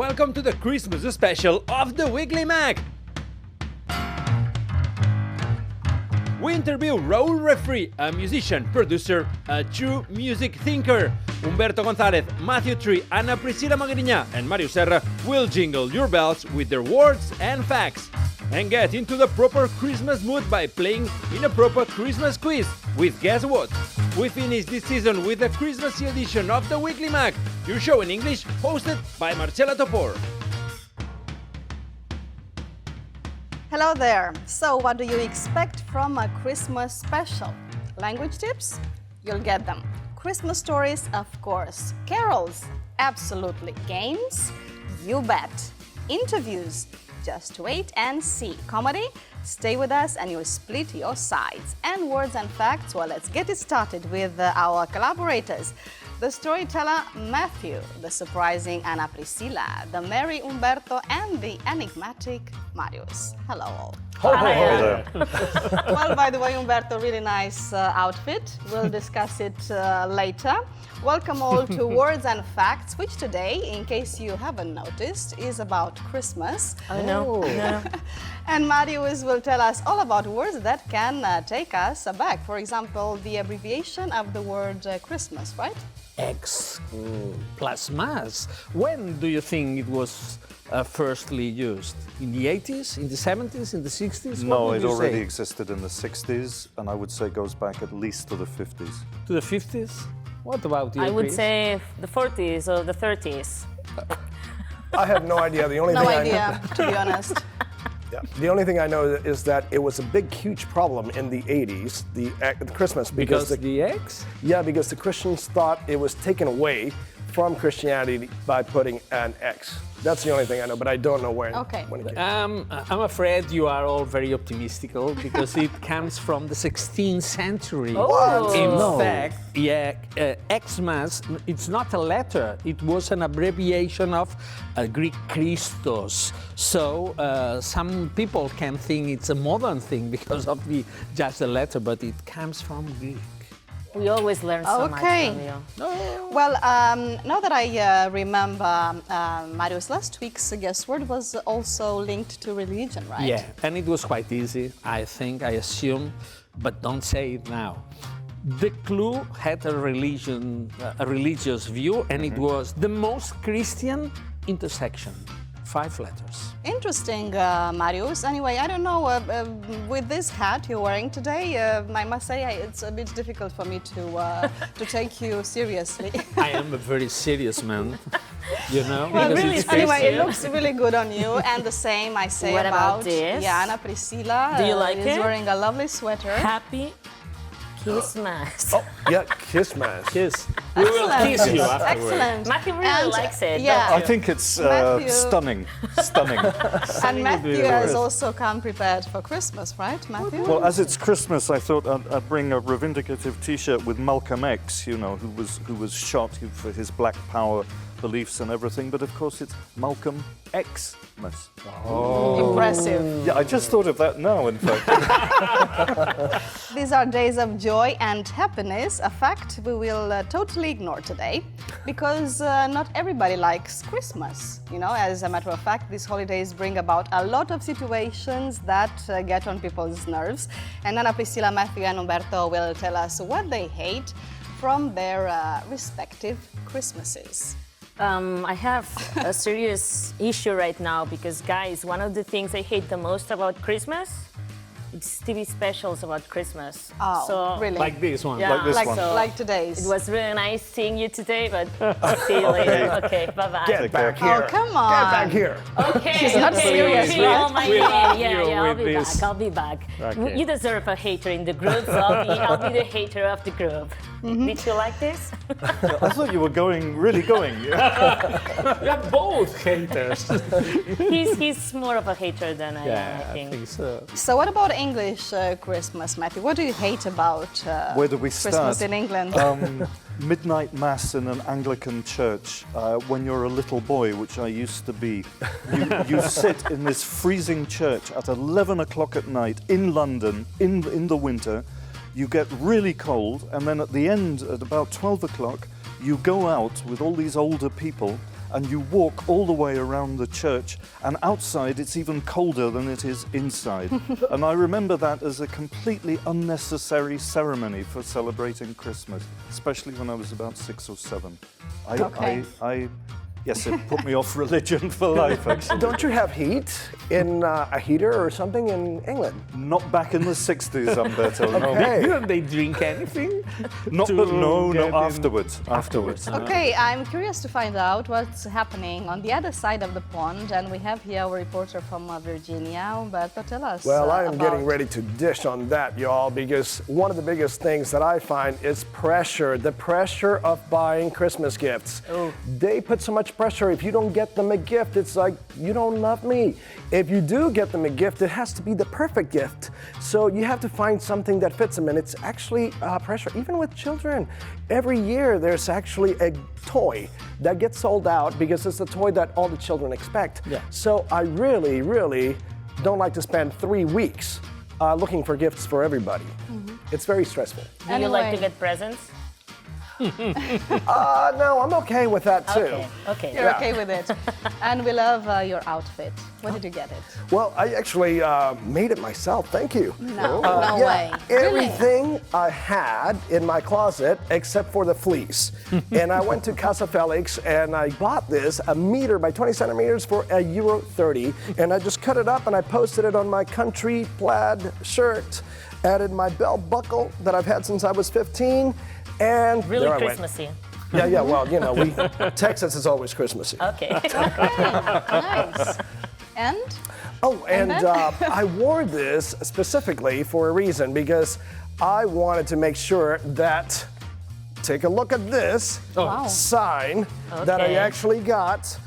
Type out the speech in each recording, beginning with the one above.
welcome to the Christmas special of the Weekly Mag. We interview Raül Refree, a musician, producer, a true music thinker. Humberto González, Màrius Tree, Anna-Priscila Magriñà and Màrius Serra will jingle your bells with their words and facts. And get into the proper Christmas mood by playing in a proper Christmas quiz with Guess What? We finish this season with the Christmassy edition of the Weekly Mag, your show in English, hosted by Marcela Topor. Hello there. So what do you expect from a Christmas special? Language tips? You'll get them. Christmas stories, of course. Carols? Absolutely. Games? You bet. Interviews? Just wait and see. Comedy? Stay with us and you'll split your sides. And words and facts? Well, let's get it started with our collaborators. The storyteller Matthew, the surprising Anna-Priscila, the merry Humberto, and the enigmatic Màrius. Hello all. Hi there. Well, by the way, Humberto, really nice outfit. We'll discuss it later. Welcome all to Words and Facts, which today, in case you haven't noticed, is about Christmas. I know. Yeah. And Màrius will tell us all about words that can take us aback. For example, the abbreviation of the word Christmas, right? X plus mass. When do you think it was firstly used? In the 80s, in the 70s, in the 60s? No, it already existed in the 60s, and I would say goes back at least to the 50s. To the 50s? What about you? I would say the 40s or the 30s. I have no idea. The only No thing idea, to be honest. The only thing I know is that it was a big, huge problem in the 80s, the Christmas. Because the X? Yeah, because the Christians thought it was taken away from Christianity by putting an X. That's the only thing I know, but I don't know when. Okay. When it came. I'm afraid you are all very optimistical because it comes from the 16th century. Oh. In fact, yeah, Xmas, it's not a letter. It was an abbreviation of Greek Christos. So some people can think it's a modern thing because of just a letter, but it comes from Greek. We always learn so much from you. Well, now that I remember, Màrius, last week's guest word was also linked to religion, right? Yeah, and it was quite easy, I think, I assume, but don't say it now. The clue had a religious view, and it was the most Christian intersection. 5 letters. Interesting, Màrius. Anyway, I don't know, with this hat you're wearing today, I must say it's a bit difficult for me to take you seriously. I am a very serious man, you know. Well, because really, it's anyway, it Christian. looks really good on you, and the same I say What about this? Yeah, Anna-Priscila. Do you like is it? wearing a lovely sweater. Happy Christmas. Oh, yeah, Christmas. Kiss. We will Excellent. kiss you afterwards. Excellent. Matthew really And, likes it. yeah. I think it's Matthew. stunning. And Matthew has also come prepared for Christmas, right, Matthew? Well, as it's Christmas, I thought I'd bring a reivindicative T-shirt with Malcolm X, you know, who was shot for his Black Power beliefs and everything. But of course, it's Malcolm Xmas. Impressive. Yeah, I just thought of that now, in fact. These are days of joy and happiness, a fact we will totally ignore today, because not everybody likes Christmas. You know, as a matter of fact, these holidays bring about a lot of situations that get on people's nerves. And Anna-Priscila, Matthew, and Humberto will tell us what they hate from their respective Christmases. I have a serious issue right now because, guys, one of the things I hate the most about Christmas is TV specials about Christmas. Oh, so, really? Like this one. Yeah, Like this one. Like today's. It was really nice seeing you today, but see you later. Okay, bye-bye. Get back care. here. Oh, come on. Get back here. Okay, She's not serious, okay. right? Oh my We God. love Yeah, you I'll with be this. back. I'll be back. Okay. You deserve a hater in the group, so I'll be the hater of the group. Did you like this? I thought you were really going. We are both haters. He's more of a hater than I am, Yeah, I I think. think so. So what about English Christmas, Matthew? What do you hate about Where do we Christmas start? in England? Midnight mass in an Anglican church when you're a little boy, which I used to be. You sit in this freezing church at 11 o'clock at night in London in the winter. You get really cold, and then at the end, at about 12 o'clock, you go out with all these older people and you walk all the way around the church, and outside it's even colder than it is inside. And I remember that as a completely unnecessary ceremony for celebrating Christmas, especially when I was about 6 or 7. Yes, it put me off religion for life, actually. Don't you have heat in a heater or something in England? Not back in the 60s, Humberto. No. Okay. Didn't they drink anything? Not, but no, afterwards. Okay, I'm curious to find out what's happening on the other side of the pond, and we have here a reporter from Virginia. Humberto, tell us. Well, I am getting ready to dish on that, y'all, because one of the biggest things that I find is pressure, the pressure of buying Christmas gifts. Oh. They put so much pressure. If you don't get them a gift, it's like, you don't love me. If you do get them a gift, it has to be the perfect gift. So you have to find something that fits them, and it's actually pressure, even with children. Every year there's actually a toy that gets sold out because it's the toy that all the children expect. Yeah. So I really, really don't like to spend 3 weeks looking for gifts for everybody. It's very stressful. Do you like to get presents? No, I'm okay with that too. Okay. You're okay with it. And we love your outfit. Where did you get it? Well, I actually made it myself. Thank you. No, no way. Everything I had in my closet except for the fleece. And I went to Casa Felix and I bought this 1 meter by 20 centimeters for €1.30. And I just cut it up and I posted it on my country plaid shirt, added my belt buckle that I've had since I was 15. And Really there I went. Christmassy. Yeah, well, you know, Texas is always Christmassy. Okay. Nice. And? Oh, and I wore this specifically for a reason, because I wanted to make sure that, take a look at this sign that I Okay. actually got.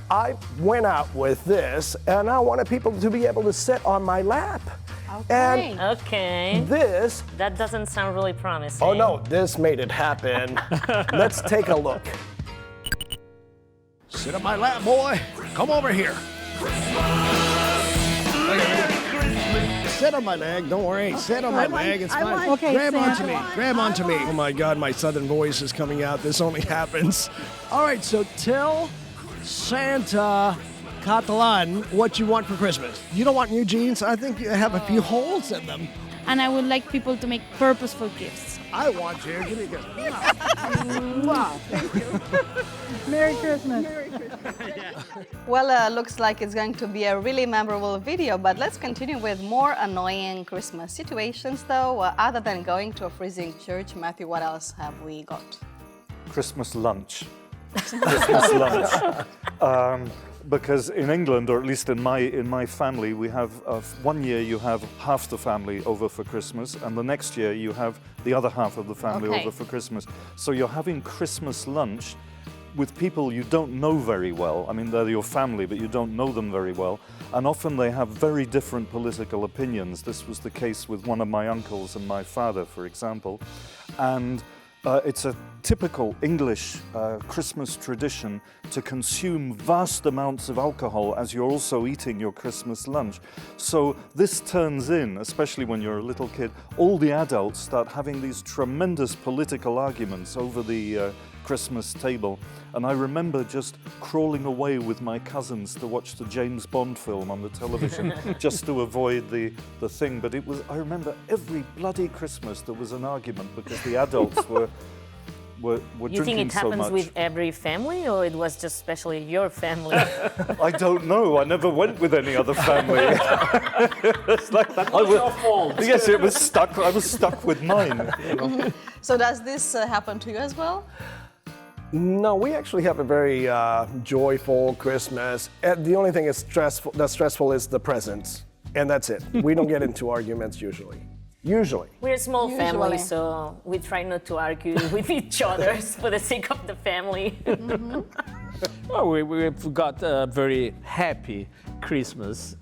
I went out with this, and I wanted people to be able to sit on my lap. Okay. And Okay. this, That doesn't sound really promising. oh no, this made it happen. Let's take a look. Sit on my lap, boy. Come over here. Sit on my leg. Don't worry. Sit on my leg. It's fine. Grab onto me. Grab onto me. Oh my God, my southern voice is coming out. This only happens. All right, so tell Santa Catalan what you want for Christmas. You don't want new jeans? I think you have a few holes in them. And I would like people to make purposeful gifts. I want you. Give me a kiss. Merry Christmas. Well, looks like it's going to be a really memorable video, but let's continue with more annoying Christmas situations, though. Other than going to a freezing church, Matthew, what else have we got? Christmas lunch. Christmas lunch. Because in England, or at least in my family, we have 1 year you have half the family over for Christmas, and the next year you have the other half of the family over for Christmas. So you're having Christmas lunch with people you don't know very well. I mean, they're your family, but you don't know them very well. And often they have very different political opinions. This was the case with one of my uncles and my father, for example. And it's a typical English Christmas tradition to consume vast amounts of alcohol as you're also eating your Christmas lunch. So this turns in, especially when you're a little kid, all the adults start having these tremendous political arguments over the Christmas table. And I remember just crawling away with my cousins to watch the James Bond film on the television just to avoid the thing. But I remember every bloody Christmas there was an argument because the adults were You drinking think it so happens much. with every family, or it was just especially your family? I don't know. I never went with any other family. It's like that. Your fault. Yes, it was stuck. I was stuck with mine. You know? So does this happen to you as well? No, we actually have a very joyful Christmas. The only thing that's stressful is the presents, and that's it. We don't get into arguments usually. We're a small family, Usually. so we try not to argue with each other for the sake of the family. Well, we've got a very happy Christmas.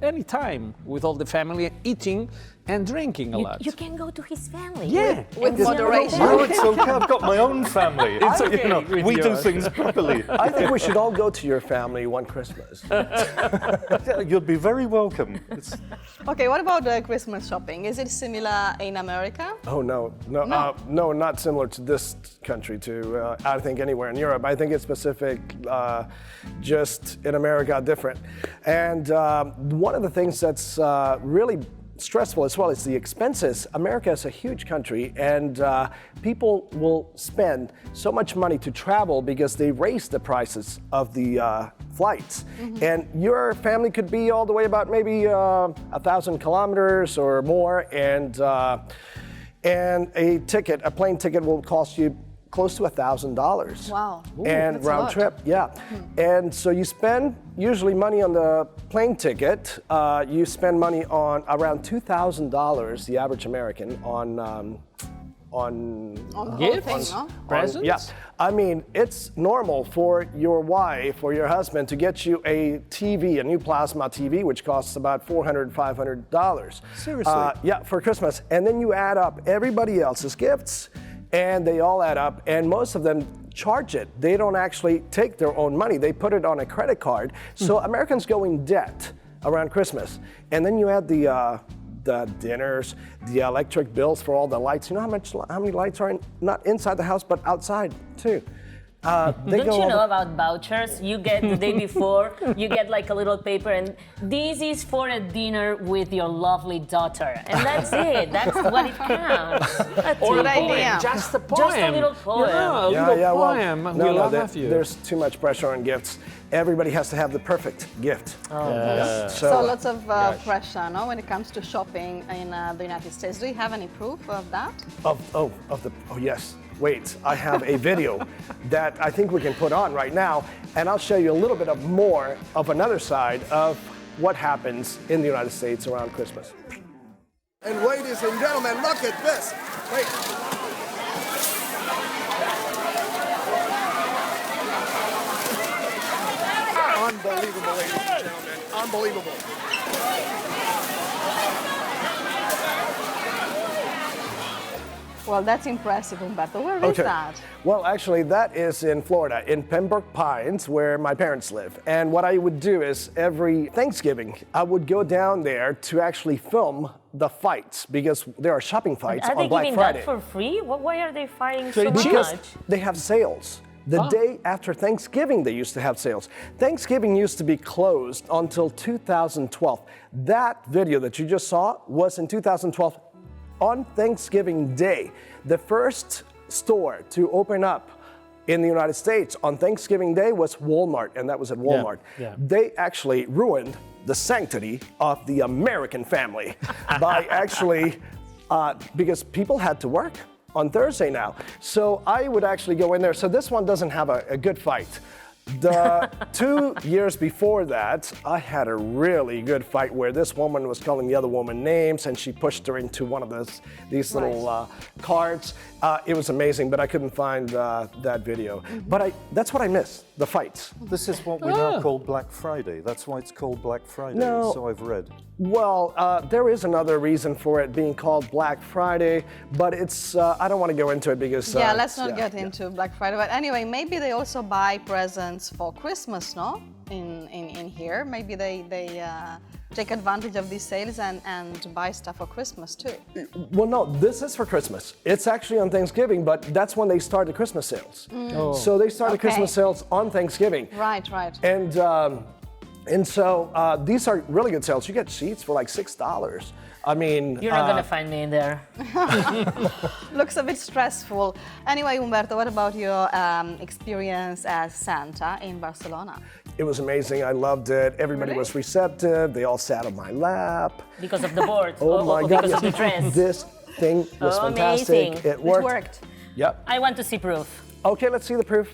Anytime with all the family eating and drinking a lot. You can go to his family. Yeah. With moderation. No, it's okay. I've got my own family. It's, okay you know, with we do yours. things properly. I think we should all go to your family one Christmas. You'll be very welcome. It's, Okay, what about Christmas shopping? Is it similar in America? Oh, no, not similar to this country, to I think anywhere in Europe. I think it's specific, just in America, different. And one of the things that's really stressful as well is the expenses. America is a huge country, and people will spend so much money to travel because they raise the prices of the flights. And your family could be all the way about maybe 1,000 kilometers or more, and a plane ticket will cost you close to $1,000. Wow. And that's a round lot. trip, yeah. And so you spend usually money on the plane ticket. You spend money on around $2,000, the average American, on On the whole Gifts? thing, no? Presents? yeah. I mean, it's normal for your wife or your husband to get you a TV, a new plasma TV, which costs about $400, $500. Seriously? Yeah, for Christmas. And then you add up everybody else's gifts, and they all add up, and most of them charge it. They don't actually take their own money. They put it on a credit card. So Americans go in debt around Christmas. And then you add the dinners, the electric bills for all the lights. You know how many lights are not inside the house, but outside too. Don't you know about vouchers? You get the day before, you get like a little paper, and this is for a dinner with your lovely daughter. And that's it. That's what it counts. That's Good it. idea. Just a poem. Just a little poem. Yeah, a Yeah, little yeah, well, poem. no, We'll no, have you. there's too much pressure on gifts. Everybody has to have the perfect gift. So lots of pressure, no, when it comes to shopping in the United States. Do you have any proof of that? Oh yes. Wait, I have a video that I think we can put on right now, and I'll show you a little bit of more of another side of what happens in the United States around Christmas. And ladies and gentlemen, look at this. Wait. Unbelievable, ladies and gentlemen. Unbelievable. Well, that's impressive, Humberto. Where is that? Well, actually, that is in Florida, in Pembroke Pines, where my parents live. And what I would do is every Thanksgiving, I would go down there to actually film the fights, because there are shopping fights Are they on Black giving Friday. that for free? Why are they fighting so Because much? they have sales. The day after Thanksgiving, they used to have sales. Thanksgiving used to be closed until 2012. That video that you just saw was in 2012 on Thanksgiving Day. The first store to open up in the United States on Thanksgiving Day was Walmart, and that was at Walmart. yeah. They actually ruined the sanctity of the American family by actually, because people had to work on Thursday now. So I would actually go in there. So this one doesn't have a good fight. The 2 years before that, I had a really good fight where this woman was calling the other woman names, and she pushed her into one of these little carts. It was amazing, but I couldn't find that video. But that's what I miss, the fights. this is what we now call Black Friday. That's why it's called Black Friday, No. so I've read. Well, there is another reason for it being called Black Friday, but it's, I don't want to go into it because... Yeah, let's not get into Black Friday. But anyway, maybe they also buy presents for Christmas, no? In here, maybe they take advantage of these sales and buy stuff for Christmas too. Well, no, this is for Christmas. It's actually on Thanksgiving, but that's when they start the Christmas sales. So they start the Christmas sales on Thanksgiving. Right, right. And so these are really good sales. You get sheets for like $6. I mean... You're not going to find me in there. Looks a bit stressful. Anyway, Humberto, what about your experience as Santa in Barcelona? It was amazing. I loved it. Everybody Really? was receptive. They all sat on my lap. Because of the board. Oh my God. Because of the dress. This thing was fantastic. Amazing. It worked. It worked. Yep. I want to see proof. Okay, let's see the proof.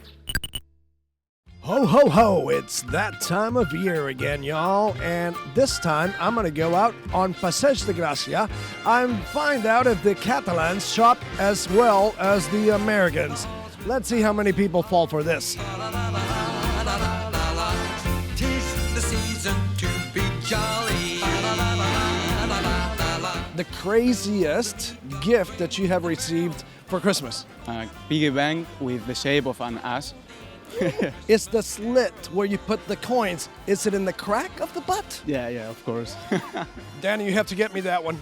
Ho, ho, ho, it's that time of year again, y'all. And this time, I'm going to go out on Passeig de Gràcia and find out if the Catalans shop as well as the Americans. Let's see how many people fall for this. 'Tis the season to be jolly. the craziest gift that you have received for Christmas? A piggy bank with the shape of an ass. It's the slit where you put the coins. Is it in the crack of the butt? Yeah, of course. Danny, you have to get me that one.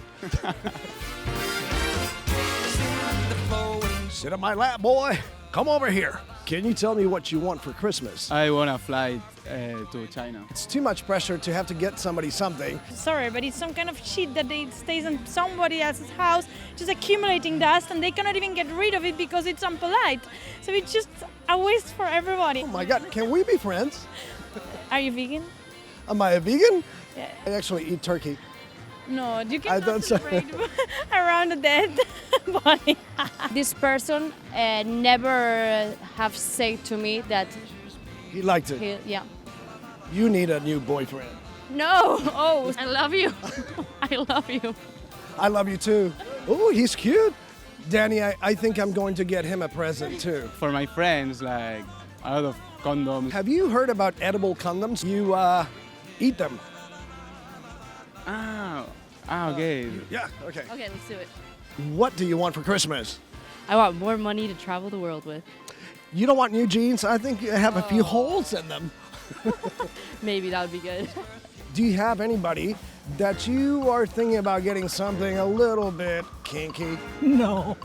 Sit on my lap, boy. Come over here. Can you tell me what you want for Christmas? I want to fly to China. It's too much pressure to have to get somebody something. Sorry, but it's some kind of shit that stays in somebody else's house, just accumulating dust, and they cannot even get rid of it because it's unpolite. So it's just a waste for everybody. Oh my God, can we be friends? Are you vegan? Am I a vegan? Yeah. I actually eat turkey. No, you I cannot don't say- celebrate around a dead body. This person never have said to me that He liked it. yeah. You need a new boyfriend. No, oh, I love you. I love you. I love you too. Oh, he's cute. Danny, I think I'm going to get him a present too. For my friends, like a lot of condoms. Have you heard about edible condoms? You eat them. Okay. Yeah, okay. Okay, let's do it. What do you want for Christmas? I want more money to travel the world with. You don't want new jeans? I think you have a few holes in them. Maybe that would be good. Do you have anybody that you are thinking about getting something a little bit kinky? No.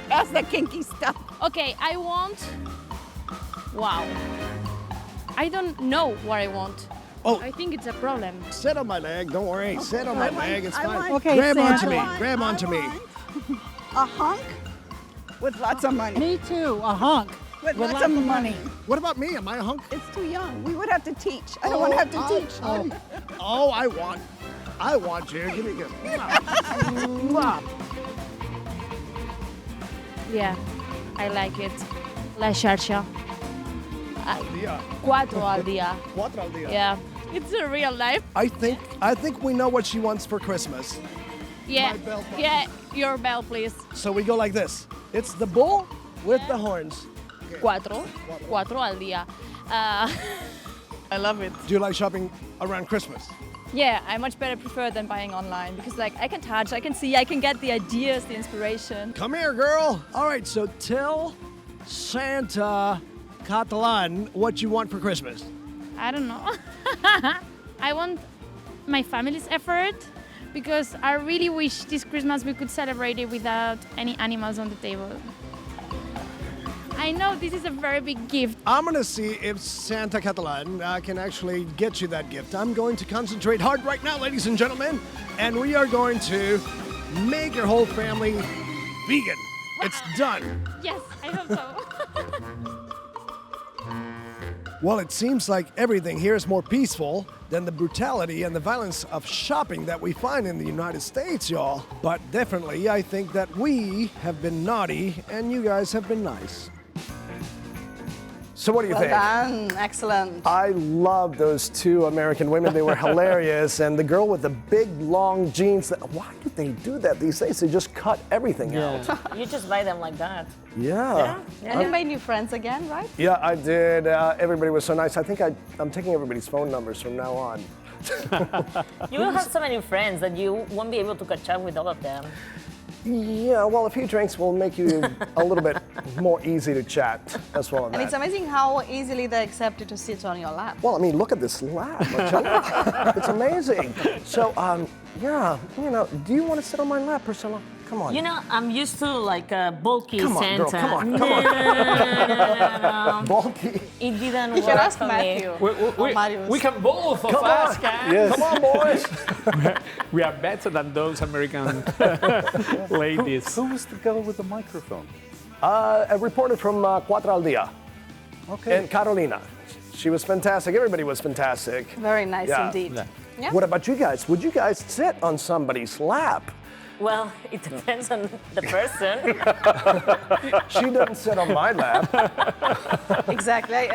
That's the kinky stuff. Okay, I want. Wow. I don't know what I want. Oh. I think it's a problem. Sit on my leg, don't worry. Sit on my leg, it's fine. Okay, Grab Santa. onto me, grab onto me. A hunk with lots of money. Me too, a hunk. With lots of money. What about me? Am I a hunk? It's too young. We would have to teach. I don't want to have to teach. Oh, I want you. Give me a kiss. Yeah, I like it. La Xarxa. Yeah. 4 al día. Cuatro al día. Yeah, it's a real life. I think we know what she wants for Christmas. Yeah, My bell, please. yeah, your bell, please. So we go like this. It's the bull with the horns. 4 al día. I love it. Do you like shopping around Christmas? Yeah, I much better prefer than buying online because like I can touch, I can see, I can get the ideas, the inspiration. Come here, girl. All right, so tell Santa Catalan what you want for Christmas. I don't know. I want my family's effort because I really wish this Christmas we could celebrate it without any animals on the table. I know this is a very big gift. I'm going to see if Santa Catalan can actually get you that gift. I'm going to concentrate hard right now, ladies and gentlemen, and we are going to make your whole family vegan. It's done. Yes, I hope so. Well, it seems like everything here is more peaceful than the brutality and the violence of shopping that we find in the United States, y'all. But definitely, I think that we have been naughty and you guys have been nice. So what do you Well think? done. Excellent. I love those two American women. They were hilarious. And the girl with the big, long jeans, why do they do that these days? They just cut everything out. You just buy them like that. Yeah. And you made new friends again, right? Yeah, I did. Everybody was so nice. I think I'm taking everybody's phone numbers from now on. You will have so many friends that you won't be able to catch up with all of them. Yeah, well, a few drinks will make you a little bit more easy to chat as well. And it's amazing how easily they accept you to sit on your lap. Well, I mean, look at this lap. It's amazing. So, yeah, you know, do you want to sit on my lap, Priscilla? Come on. You know, I'm used to like a bulky Come on, Santa. girl, come on, No, come on. no. Bulky. It didn't You work should ask for Matthew. me. or Màrius. We can both of Come us, on. can. Yes. Come on, boys. We are better than those American ladies. Who was the girl with the microphone? A reporter from Cuatro al Día. Okay. And Carolina. She was fantastic. Everybody was fantastic. Very nice Yeah. indeed. Yeah. Yeah. What about you guys? Would you guys sit on somebody's lap? Well, it depends on the person. She doesn't sit on my lap. Exactly.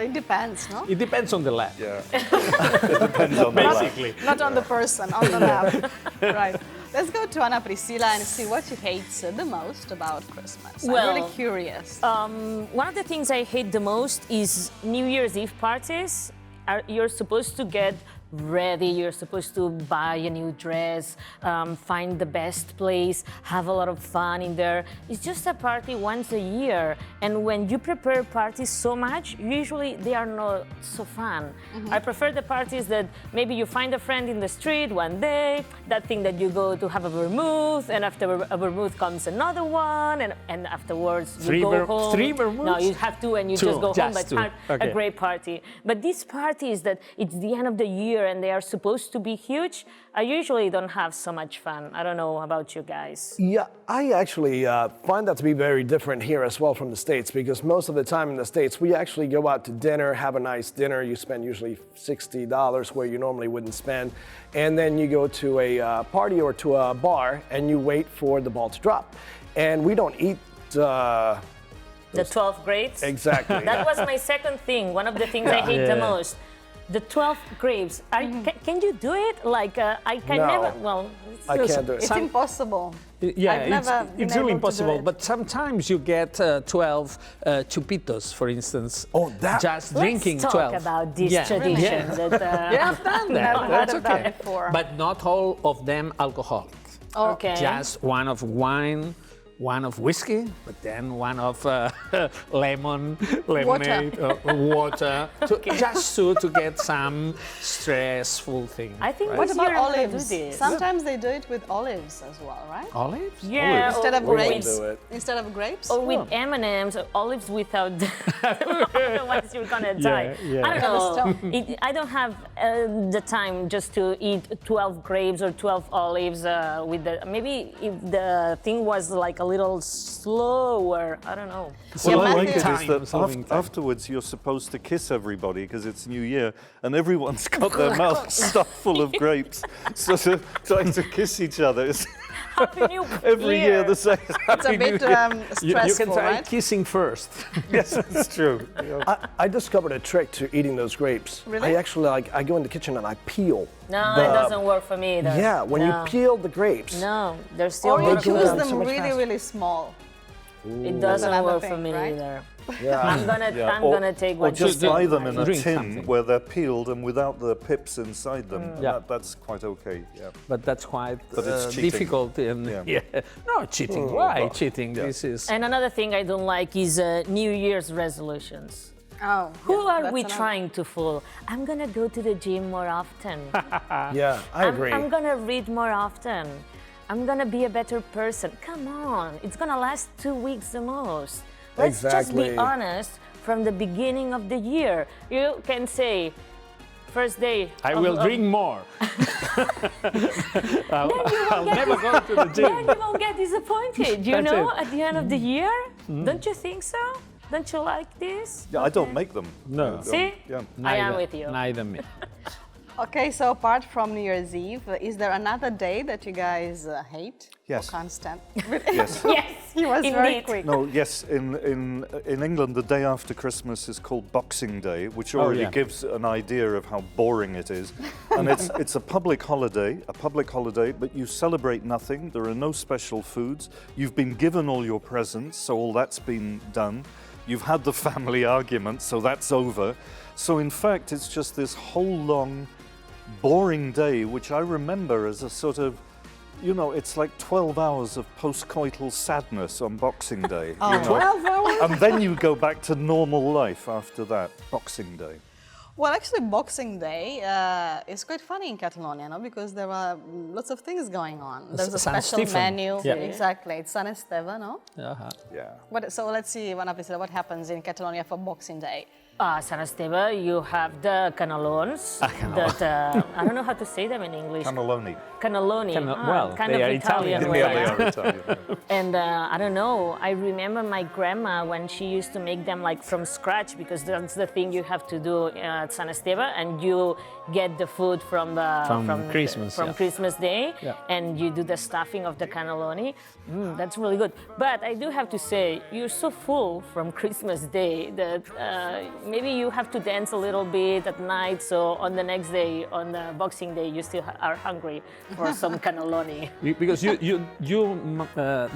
It depends, no? It depends on the lap. Yeah. It depends on the lap. Basically. Not on the person, on the lap. Right. Let's go to Anna-Priscila and see what she hates the most about Christmas. I'm Well, really curious. One of the things I hate the most is New Year's Eve parties. You're supposed to get ready. You're supposed to buy a new dress, find the best place, have a lot of fun in there. It's just a party once a year. And when you prepare parties so much, usually they are not so fun. I prefer the parties that maybe you find a friend in the street one day, that thing that you go to have a vermouth, and after a vermouth comes another one, and afterwards you go home. 3 vermouths? No, you have 2 and you 2, just go home, but just 2. have Okay. a great party. But these parties that it's the end of the year and they are supposed to be huge, I usually don't have so much fun. I don't know about you guys. Yeah, I actually find that to be very different here as well from the States, because most of the time in the States, we actually go out to dinner, have a nice dinner. You spend usually $60 where you normally wouldn't spend. And then you go to a party or to a bar and you wait for the ball to drop. And we don't eat The 12 grapes? exactly. That was my second thing, one of the things I hate the most. The 12 grapes. Can you do it? Like, I can No. never, well, I can't do it. It's impossible. Yeah, I've never been it's really able to do impossible. it. But sometimes you get 12 chupitos, for instance. Oh, that- Just drinking let's 12. talk about this Yeah. tradition. That, Yeah, I've done that. Never That's heard of that okay. before. But not all of them alcoholic. Okay. Just one of wine, one of whiskey, but then one of lemonade, water, just to get some stressful thing. I think right? What this about year I'm gonna do olives? this. Sometimes they do it with olives as well, right? Olives? Yeah, Instead of We won't grapes. do it. Instead of grapes. or with M&Ms, olives without. Otherwise, you're gonna die. yeah. I don't know. Yeah, I don't have the time just to eat 12 grapes or 12 olives with the. Maybe if the thing was like a little slower. I don't know. What I like Matthew- it is that afterwards you're supposed to kiss everybody because it's New Year and everyone's got their mouth stuffed full of grapes. So trying to kiss each other is Happy New every year the same. It's a bit stressful, You can try right? kissing first. Yes, it's true. I discovered a trick to eating those grapes. Really? I actually I go in the kitchen and I peel. No, the- it doesn't work for me either. Yeah, when No. you peel the grapes. No, they're still Or you working. choose down them so much really, faster. really small. It doesn't another work for thing, me right? either. Yeah. I'm gonna take Or one. just buy them in a Drink tin something. where they're peeled and without the pips inside them. Yeah. That's quite okay. Yeah. But that's quite But it's cheating. difficult. And, Yeah. No, cheating. Why cheating? This is. And another thing I don't like is New Year's resolutions. Oh. Who yeah, are that's we another- trying to fool? I'm gonna go to the gym more often. Yeah, I agree. I'm gonna read more often. I'm gonna be a better person. Come on, it's gonna last 2 weeks the most. Let's just be Exactly. honest from the beginning of the year. You can say, first day. I will drink more. I'll get never go to the Then gym. you won't get disappointed, you That's know, it. at the end of the year. Don't you think so? Don't you like this? Yeah, I don't make them. No. See? Yeah. I am with you. Neither me. Okay, so apart from New Year's Eve, is there another day that you guys hate? Yes. Or can't stand? Yes. Yes, He was very indeed. quick. No, yes, in England, the day after Christmas is called Boxing Day, which already yeah. gives an idea of how boring it is. And it's a public holiday, but you celebrate nothing. There are no special foods. You've been given all your presents, so all that's been done. You've had the family argument, so that's over. So in fact, it's just this whole long, boring day, which I remember as a sort of, you know, it's like 12 hours of post-coital sadness on Boxing Day. Oh. You know? 12 hours? And then you go back to normal life after that, Boxing Day. Well, actually, Boxing Day is quite funny in Catalonia, no? Because there are lots of things going on. There's a San special Stefan. menu. Yeah. Exactly. It's San Esteban, no? Uh-huh. Yeah. So let's see, Anna-Priscila, what happens in Catalonia for Boxing Day. San Esteban, you have the cannelons. That I don't know how to say them in English. Cannelloni. Cannelloni. Well, kind they of are Italian. Italian. way. Yeah, they are Italian. Yeah. And I don't know, I remember my grandma when she used to make them like from scratch, because that's the thing you have to do at San Esteban, and you get the food from Christmas, from yeah. Christmas Day, Yeah. and you do the stuffing of the cannelloni. That's really good. But I do have to say, you're so full from Christmas Day that maybe you have to dance a little bit at night, so on the next day, on the Boxing Day, you still are hungry for some cannelloni. Because you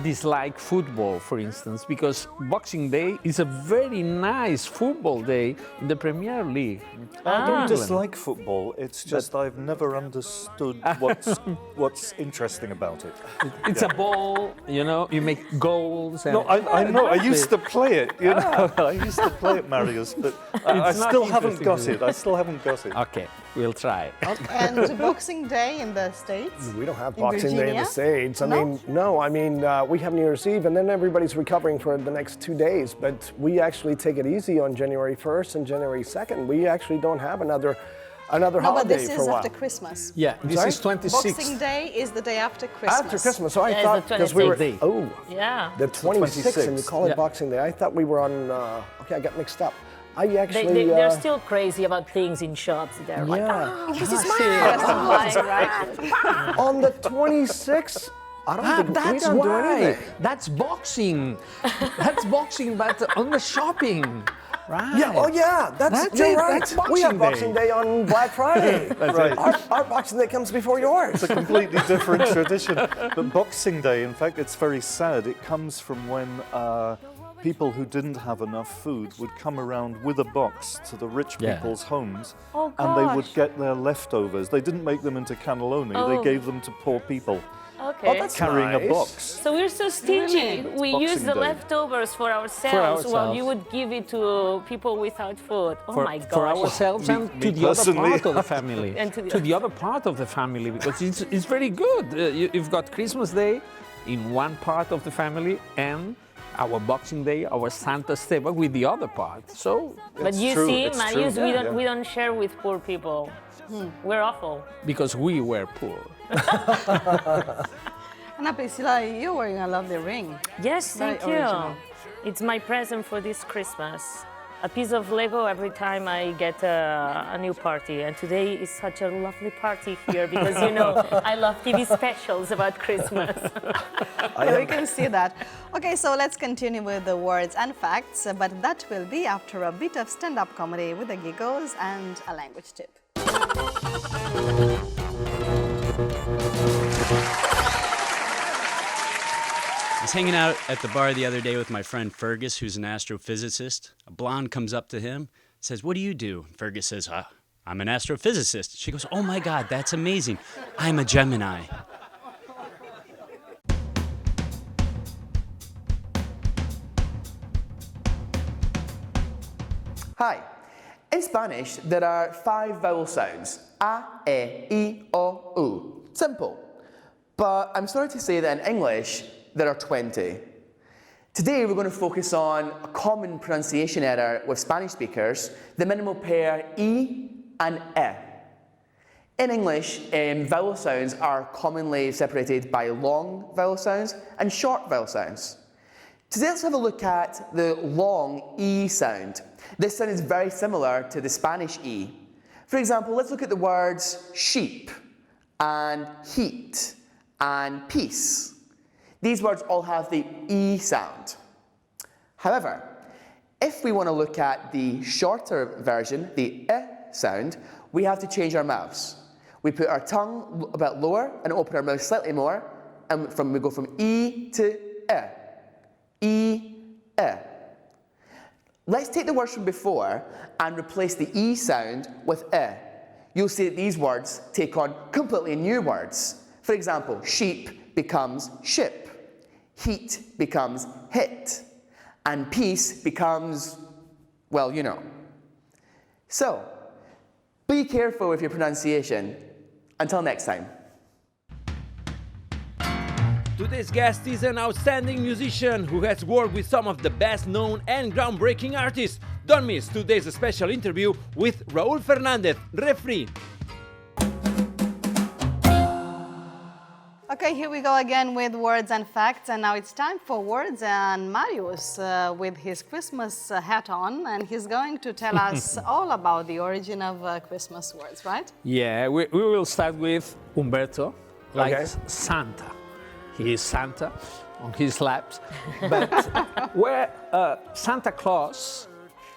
dislike football, for instance, because Boxing Day is a very nice football day in the Premier League. I don't dislike football. It's just I've never understood what's interesting about it. It's a ball, you know, you make goals. And No, I know. I used to play it. You know, I used to play it, Màrius, but I It's not still haven't got interesting, it. I still haven't got it. Okay, we'll try. And Boxing Day in the States? We don't have In Boxing Day in the Virginia? States. I mean, we have New Year's Eve, and then everybody's recovering for the next 2 days. But we actually take it easy on January 1st and January 2nd. We actually don't have another No, but holiday this for is a while. after Christmas. Yeah, this Sorry? is 26th. Boxing Day is the day after Christmas. After Christmas, so I Yeah, it's thought the because we were 26th. oh Yeah. the 26th, and you call it Yeah. Boxing Day. I thought we were on. Okay, I got mixed up. I actually. They're still crazy about things in shops. They're like, Yeah. This is mine, right? On the 26th, I don't think we That's don't do why. anything. That's boxing. That's boxing, but on the shopping. Right. Yeah, oh yeah, That's you're it, right. that's We have Boxing Boxing Day on Black Friday. Right. Our Boxing Day comes before yours. It's a completely different tradition. But Boxing Day, in fact, it's very sad. It comes from when people who didn't have enough food would come around with a box to the rich Yeah. people's homes, Oh, and they would gosh. get their leftovers. They didn't make them into cannelloni. Oh. They gave them to poor people. okay. Oh, that's Carrying nice. a box. So we're so stingy. We use Boxing the Day. leftovers for ourselves, while ourselves. you would give it to people without food. Oh my gosh. For ourselves and me to the other personally. part of the family. And to the other part of the family, because it's very good. You've got Christmas Day in one part of the family and our Boxing Day, our Santa's Day, but with the other part. So, But It's you true, see, it's Màrius, true. Yeah. we don't share with poor people. We're awful. because we were poor. Anna-Priscila, you're wearing a lovely ring. Yes, Very thank you. original. It's my present for this Christmas. A piece of Lego every time I get a new party. And today is such a lovely party here because, you know, I love TV specials about Christmas. Yeah, we can see that. Okay, so let's continue with the words and facts, but that will be after a bit of stand-up comedy with the giggles and a language tip. I was hanging out at the bar the other day with my friend Fergus, who's an astrophysicist. A blonde comes up to him, says, "What do you do?" Fergus says, "I'm an astrophysicist." She goes, "Oh my God, that's amazing. I'm a Gemini." Hi. In Spanish, there are 5 vowel sounds. A, E, I, O, U. Simple. But I'm sorry to say that in English, there are 20. Today, we're going to focus on a common pronunciation error with Spanish speakers, the minimal pair I and E. In English, vowel sounds are commonly separated by long vowel sounds and short vowel sounds. Today, let's have a look at the long E sound. This sound is very similar to the Spanish E. For example, let's look at the words sheep and heat and peace. These words all have the E sound. However, if we want to look at the shorter version, the E sound, we have to change our mouths. We put our tongue a bit lower and open our mouth slightly more, and we go from E to E. E, E. Let's take the words from before and replace the E sound with E. You'll see that these words take on completely new words. For example, sheep becomes ship, heat becomes hit, and peace becomes, well, you know. So, be careful with your pronunciation. Until next time. Today's guest is an outstanding musician who has worked with some of the best known and groundbreaking artists. Don't miss today's special interview with Raül Refree. Okay, here we go again with words and facts, and now it's time for words and Màrius with his Christmas hat on, and he's going to tell us all about the origin of Christmas words, right? Yeah, we will start with Humberto, like Okay. Santa. He is Santa on his laps, but where Santa Claus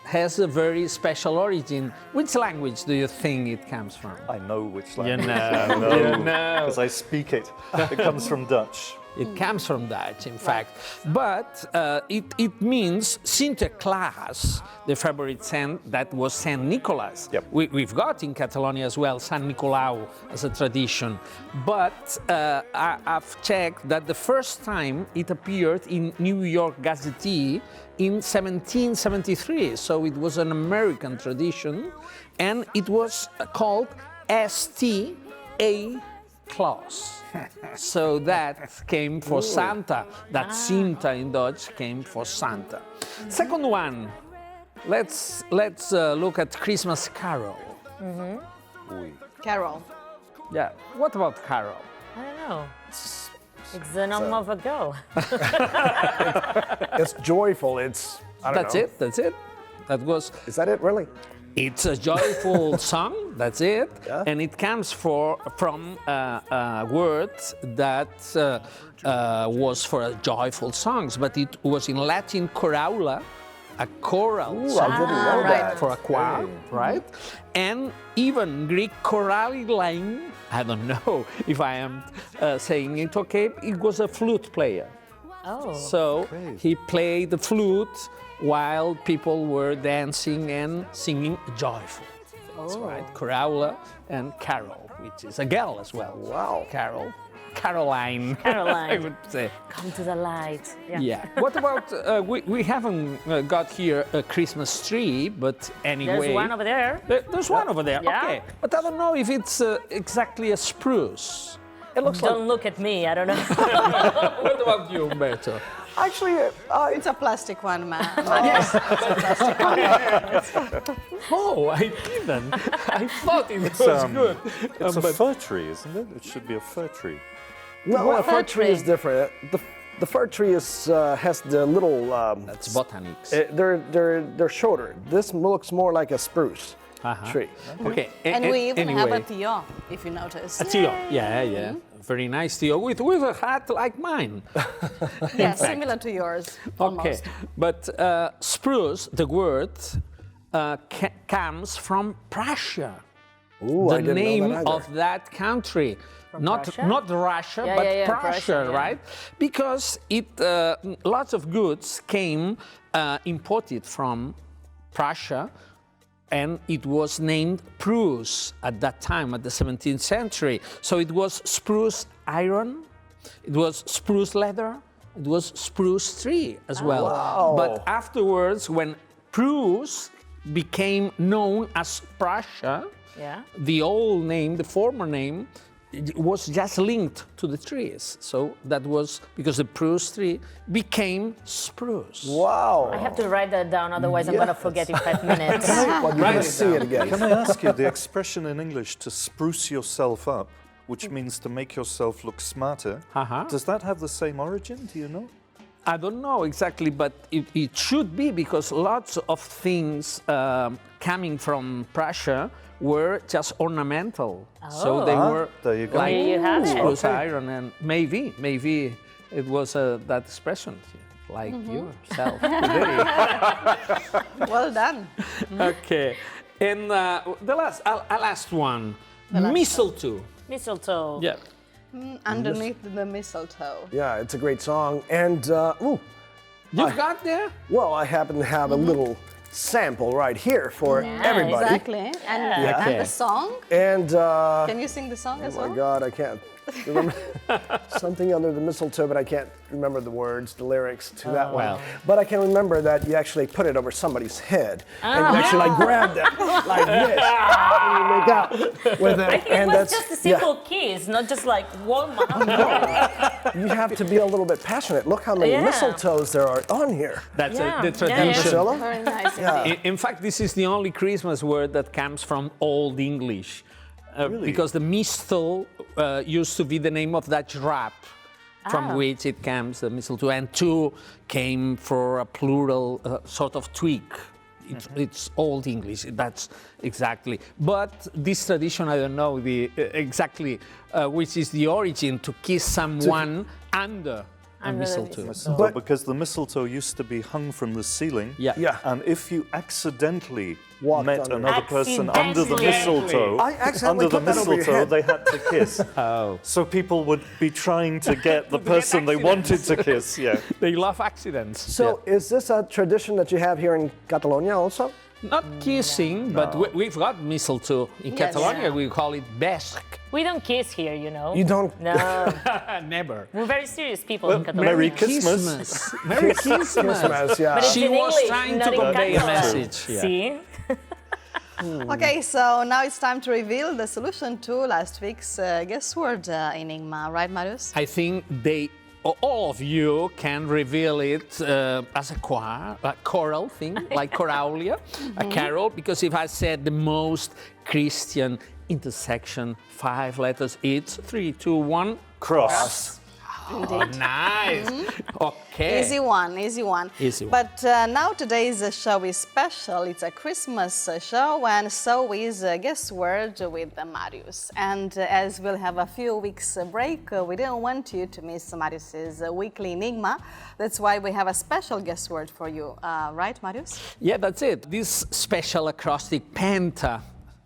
has a very special origin. Which language do you think it comes from? I know which You language. know, I know, you know. because I speak it. It comes from Dutch. It comes from Dutch, in fact. But it means Sinterklaas, the favorite saint, that was Saint Nicholas. Yep. We've got in Catalonia as well San Nicolau as a tradition. But I've checked that the first time it appeared in New York Gazette in 1773. So it was an American tradition. And it was called S.T.A. Claus. So that came for Santa. That Sinta in Dutch came for Santa. Second one, let's look at Christmas Carol. Carol. Yeah. What about Carol? I don't know. It's the name of a girl. It's joyful. It's, I don't know. That's it. That was. Is that it, really? It's a joyful song, that's it. Yeah. And it comes from a word that was for joyful songs, but it was in Latin choraula, a choral song. I didn't know that. For a choir, right? And even Greek choraliline, I don't know if I am saying it okay, it was a flute player. Oh. So he played the flute while people were dancing and singing joyful. That's right, Chorale and Carol, which is a girl as well. Wow. Caroline, I would say. Come to the light. Yeah. What about, we haven't got here a Christmas tree, but anyway. There's one over there. There's one over there, Yeah. okay. But I don't know if it's exactly a spruce. It looks Don't look at me, I don't know. What about you, Humberto? Actually, It's a plastic one, man. Yes. Oh, I didn't. I thought it was good. It's a fir tree, isn't it? It should be a fir tree. no, a fir tree is different. The fir tree has the little. That's botanics. They're shorter. This looks more like a spruce tree. Okay. And we even have a anyway. Tio, if you notice. A Tio. Yeah. Very nice Tio with a hat like mine. Yeah, similar to yours. Okay, Almost. but spruce, the word, comes from Prussia. Ooh, I The didn't know name that either. of that country. Prussia? Not Russia, Yeah, but yeah, yeah, Prussia, Prussia, yeah. right? Because lots of goods came imported from Prussia, and it was named Prusse at that time, at the 17th century. So it was spruce iron, it was spruce leather, it was spruce tree as well. Wow. But afterwards, when Prusse became known as Prussia, the old name, the former name, it was just linked to the trees. So that was because the Prusse tree became spruce. Wow. I have to write that down, otherwise I'm going to forget in 5 minutes. Well, you're gonna see it again. Can I ask you the expression in English to spruce yourself up, which means to make yourself look smarter? Does that have the same origin? Do you know? I don't know exactly, but it should be, because lots of things coming from Prussia were just ornamental. So they were there you go. like There you have it. spruce iron, and maybe it was that expression, like yourself today. Well done. Okay, and the last one, mistletoe. Mistletoe. Yeah. Underneath the mistletoe. Yeah, it's a great song. And, You've got there? well, I happen to have a little sample right here for everybody. Exactly. And the song? And, Can you sing the song as oh well? my God, I can't remember something under the mistletoe, but I can't remember the words, the lyrics to that one. Well. But I can remember that you actually put it over somebody's head, and you actually like grab them like this, and you make out with it. I think it was just a simple kiss, not just like warm up. You have to be a little bit passionate. Look how many mistletoes there are on here. That's Yeah. the tradition. Priscilla? Very nice. In fact, this is the only Christmas word that comes from Old English. Because the mistle used to be the name of Dutch wrap, from which it comes, the mistletoe, and two came for a plural sort of twig. It's Old English, that's exactly. But this tradition, I don't know exactly which is the origin, to kiss someone under and mistletoe. Mistletoe, because the mistletoe used to be hung from the ceiling. Yeah. And if you accidentally Walked met under. another person under the mistletoe, I accidentally put that over your head. they had to kiss. So people would be trying to get the person they wanted to kiss. Yeah. They love accidents. So is this a tradition that you have here in Catalonia also? Not kissing, but we've got mistletoe. In Catalonia, we call it besc. We don't kiss here, you know. You don't? No. Never. We're very serious people in Catalonia. Merry Christmas. Merry Christmas. Christmas, yeah. But it's She in was English, trying not to in convey a Catalan. message. Yeah. See? Okay, so now it's time to reveal the solution to last week's guess word enigma, right, Màrius? I think all of you can reveal it as a choral thing, like choralia, a carol, because if I said the most Christian intersection, 5 letters, it's 3, 2, 1, Cross. Oh, nice. Okay. Easy one, easy one. Easy one. But now today's show is special. It's a Christmas show, and so is Guess Word with Màrius. And as we'll have a few weeks break, we didn't want you to miss Màrius's weekly enigma. That's why we have a special guess word for you, right, Màrius? Yeah, that's it. This special acrostic penta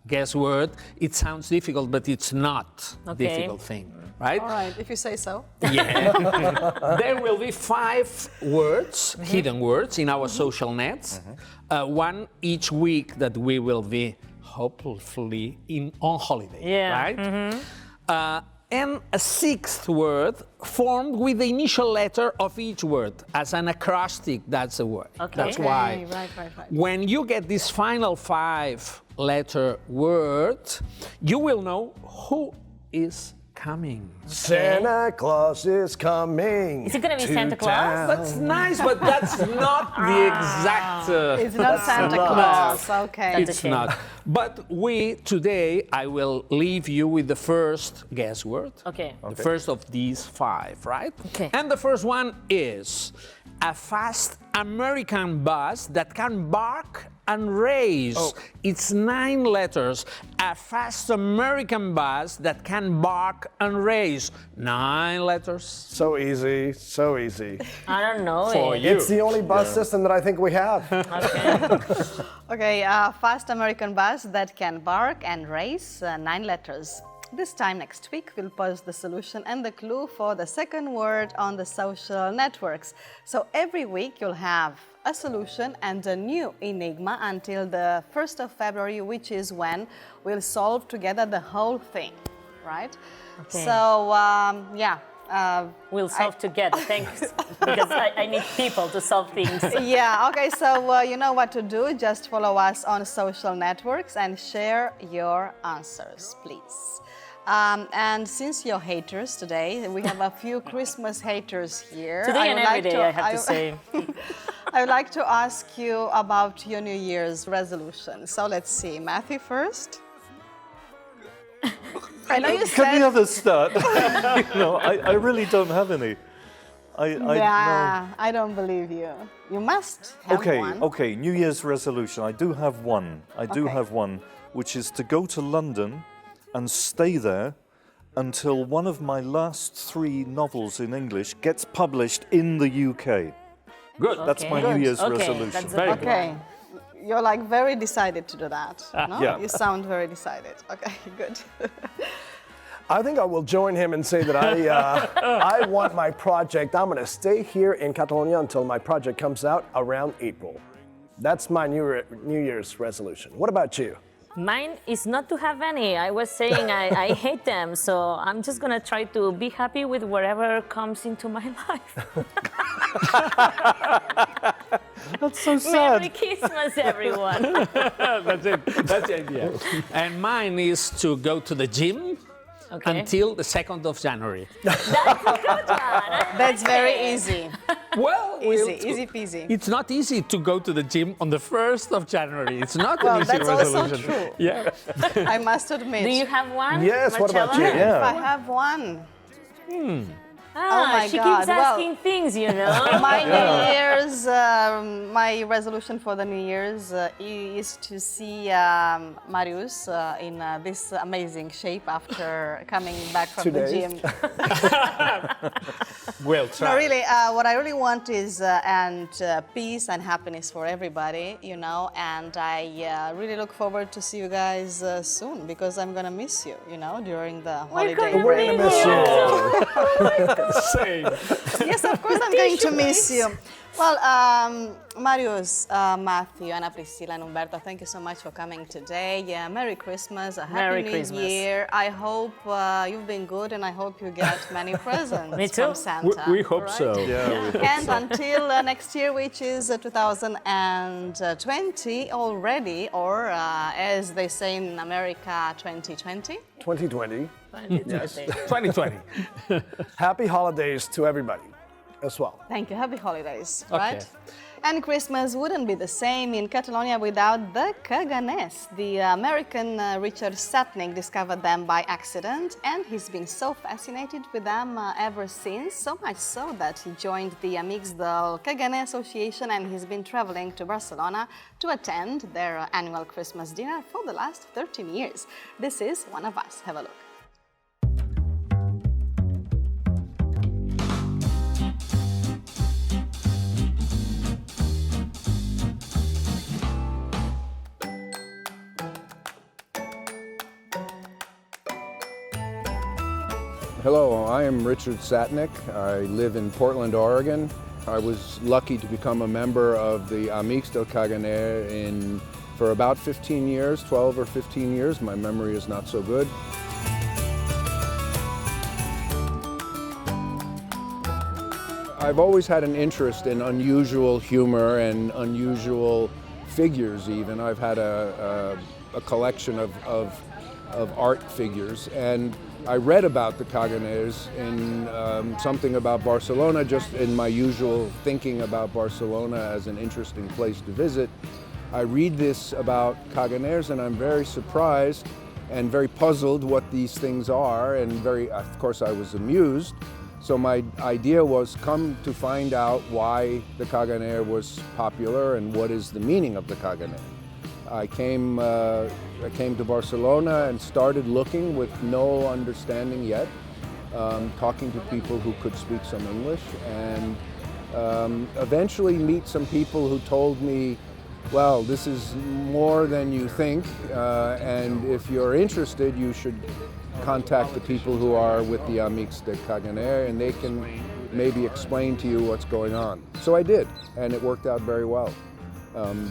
guess word, it sounds difficult, but it's not a difficult thing, right? All right, if you say so. Yeah. There will be 5 words, hidden words, in our social nets. One each week that we will be, hopefully, on holiday, right? And a 6th word formed with the initial letter of each word. As an acrostic, that's a word. That's why. Right. When you get this final 5-letter word, you will know who is coming. Santa Claus is coming. Is it going to be Santa Claus? That's nice, but that's not the exact... It's not Santa Claus, okay. It's not. But today, I will leave you with the first guess word. Okay. The first of these 5, right? Okay. And the first one is a fast American bus that can bark and race. It's 9 letters. A fast American bus that can bark and race. 9 letters. So easy, so easy. I don't know. For you. It's the only bus system that I think we have. Okay, a fast American bus that can bark and race, 9 letters. This time next week, we'll post the solution and the clue for the second word on the social networks. So every week you'll have a solution and a new enigma until the 1st of February, which is when we'll solve together the whole thing, right? Okay. So, we'll solve together, thanks. Because I need people to solve things. Yeah, okay, so you know what to do. Just follow us on social networks and share your answers, please. And since you're haters today, we have a few Christmas haters here. Today and every day, I have to say. I would like to ask you about your New Year's resolution. So let's see, Matthew first. I know you said... Can the others start? I really don't have any. I don't believe you. You must have one. Okay, New Year's resolution. I do have one. I do have one, which is to go to London and stay there until one of my last 3 novels in English gets published in the UK. Good. That's my New Year's resolution. That's very good. You're like very decided to do that. No? Yeah. You sound very decided. Okay, good. I think I will join him and say that I want my project. I'm going to stay here in Catalonia until my project comes out around April. That's my New Year's resolution. What about you? Mine is not to have any. I was saying I hate them, so I'm just going to try to be happy with whatever comes into my life. That's so sad. Merry Christmas, everyone. That's it. That's the idea. And mine is to go to the gym until the 2nd of January. That's a good one. That's very easy. Well, Easy peasy. It's not easy to go to the gym on the 1st of January. It's not an easy that's resolution. also true. Yeah. I must admit. Do you have one? Yes, what about you? If I have one. my she God. keeps asking things, you know. My New Year's, my resolution for the New Year's is to see Màrius in this amazing shape after coming back from 2 the days. gym. We'll try. No, really, what I really want is peace and happiness for everybody, you know, and I really look forward to see you guys soon because I'm gonna miss you, you know, during the holiday break. We're gonna miss you. Same. Yes, of course I'm going to miss you. Well, Màrius, Matthew, Anna-Priscila, and Humberto, thank you so much for coming today. Yeah, Merry Christmas, a Merry Happy New Christmas. Year. I hope you've been good and I hope you get many presents Me too. from Santa. We hope right? so. And until next year, which is 2020 already, or as they say in America, 2020. 2020. Yes. 2020. Happy holidays to everybody as well. Thank you. Happy holidays, right? And Christmas wouldn't be the same in Catalonia without the caganers. The American Richard Satnick discovered them by accident, and he's been so fascinated with them ever since, so much so that he joined the Amics del Caganer Association, and he's been traveling to Barcelona to attend their annual Christmas dinner for the last 13 years. This is One of Us. Have a look. Hello, I am Richard Satnick. I live in Portland, Oregon. I was lucky to become a member of the Amics del Caganer for about 15 years, 12 or 15 years. My memory is not so good. I've always had an interest in unusual humor and unusual figures even. I've had a collection of art figures, and I read about the Caganers in something about Barcelona, just in my usual thinking about Barcelona as an interesting place to visit. I read this about Caganers and I'm very surprised and very puzzled what these things are, and of course I was amused. So my idea was come to find out why the Caganer was popular and what is the meaning of the Caganer. I came to Barcelona and started looking with no understanding yet, talking to people who could speak some English, and eventually meet some people who told me, well, this is more than you think, and if you're interested, you should contact the people who are with the Amics del Caganer, and they can maybe explain to you what's going on. So I did, and it worked out very well.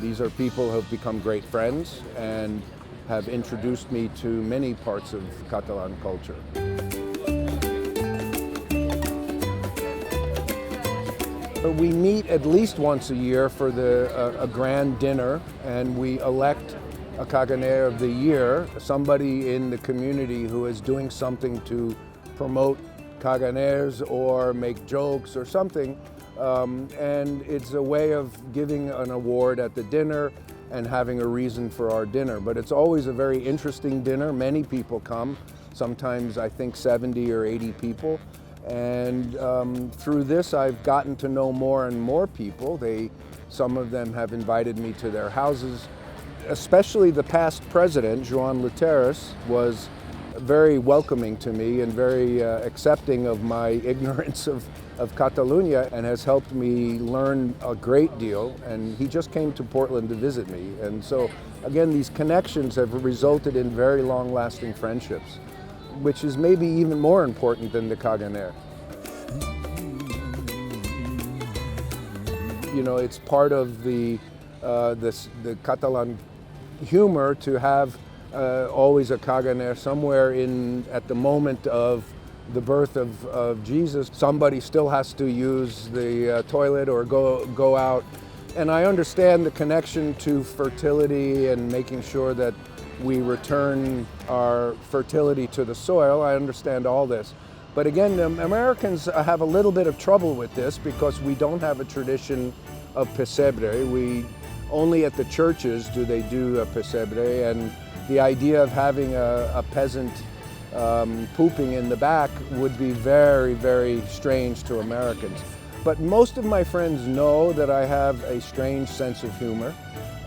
These are people who have become great friends and have introduced me to many parts of Catalan culture. We meet at least once a year for a grand dinner, and we elect a Caganer of the Year, somebody in the community who is doing something to promote Caganers or make jokes or something. And it's a way of giving an award at the dinner and having a reason for our dinner. But it's always a very interesting dinner. Many people come, sometimes I think 70 or 80 people. And through this I've gotten to know more and more people. Some of them have invited me to their houses. Especially the past president, Joan Leteres, was very welcoming to me and very accepting of my ignorance of Catalonia, and has helped me learn a great deal. And he just came to Portland to visit me. And so, again, these connections have resulted in very long-lasting friendships, which is maybe even more important than the Caganer. You know, it's part of the Catalan humor to have always a Caganer somewhere at the moment of the birth of Jesus. Somebody still has to use the toilet or go out. And I understand the connection to fertility and making sure that we return our fertility to the soil. I understand all this. But again, the Americans have a little bit of trouble with this because we don't have a tradition of pesebre. Only at the churches do they do a pesebre, and the idea of having a peasant pooping in the back would be very, very strange to Americans. But most of my friends know that I have a strange sense of humor,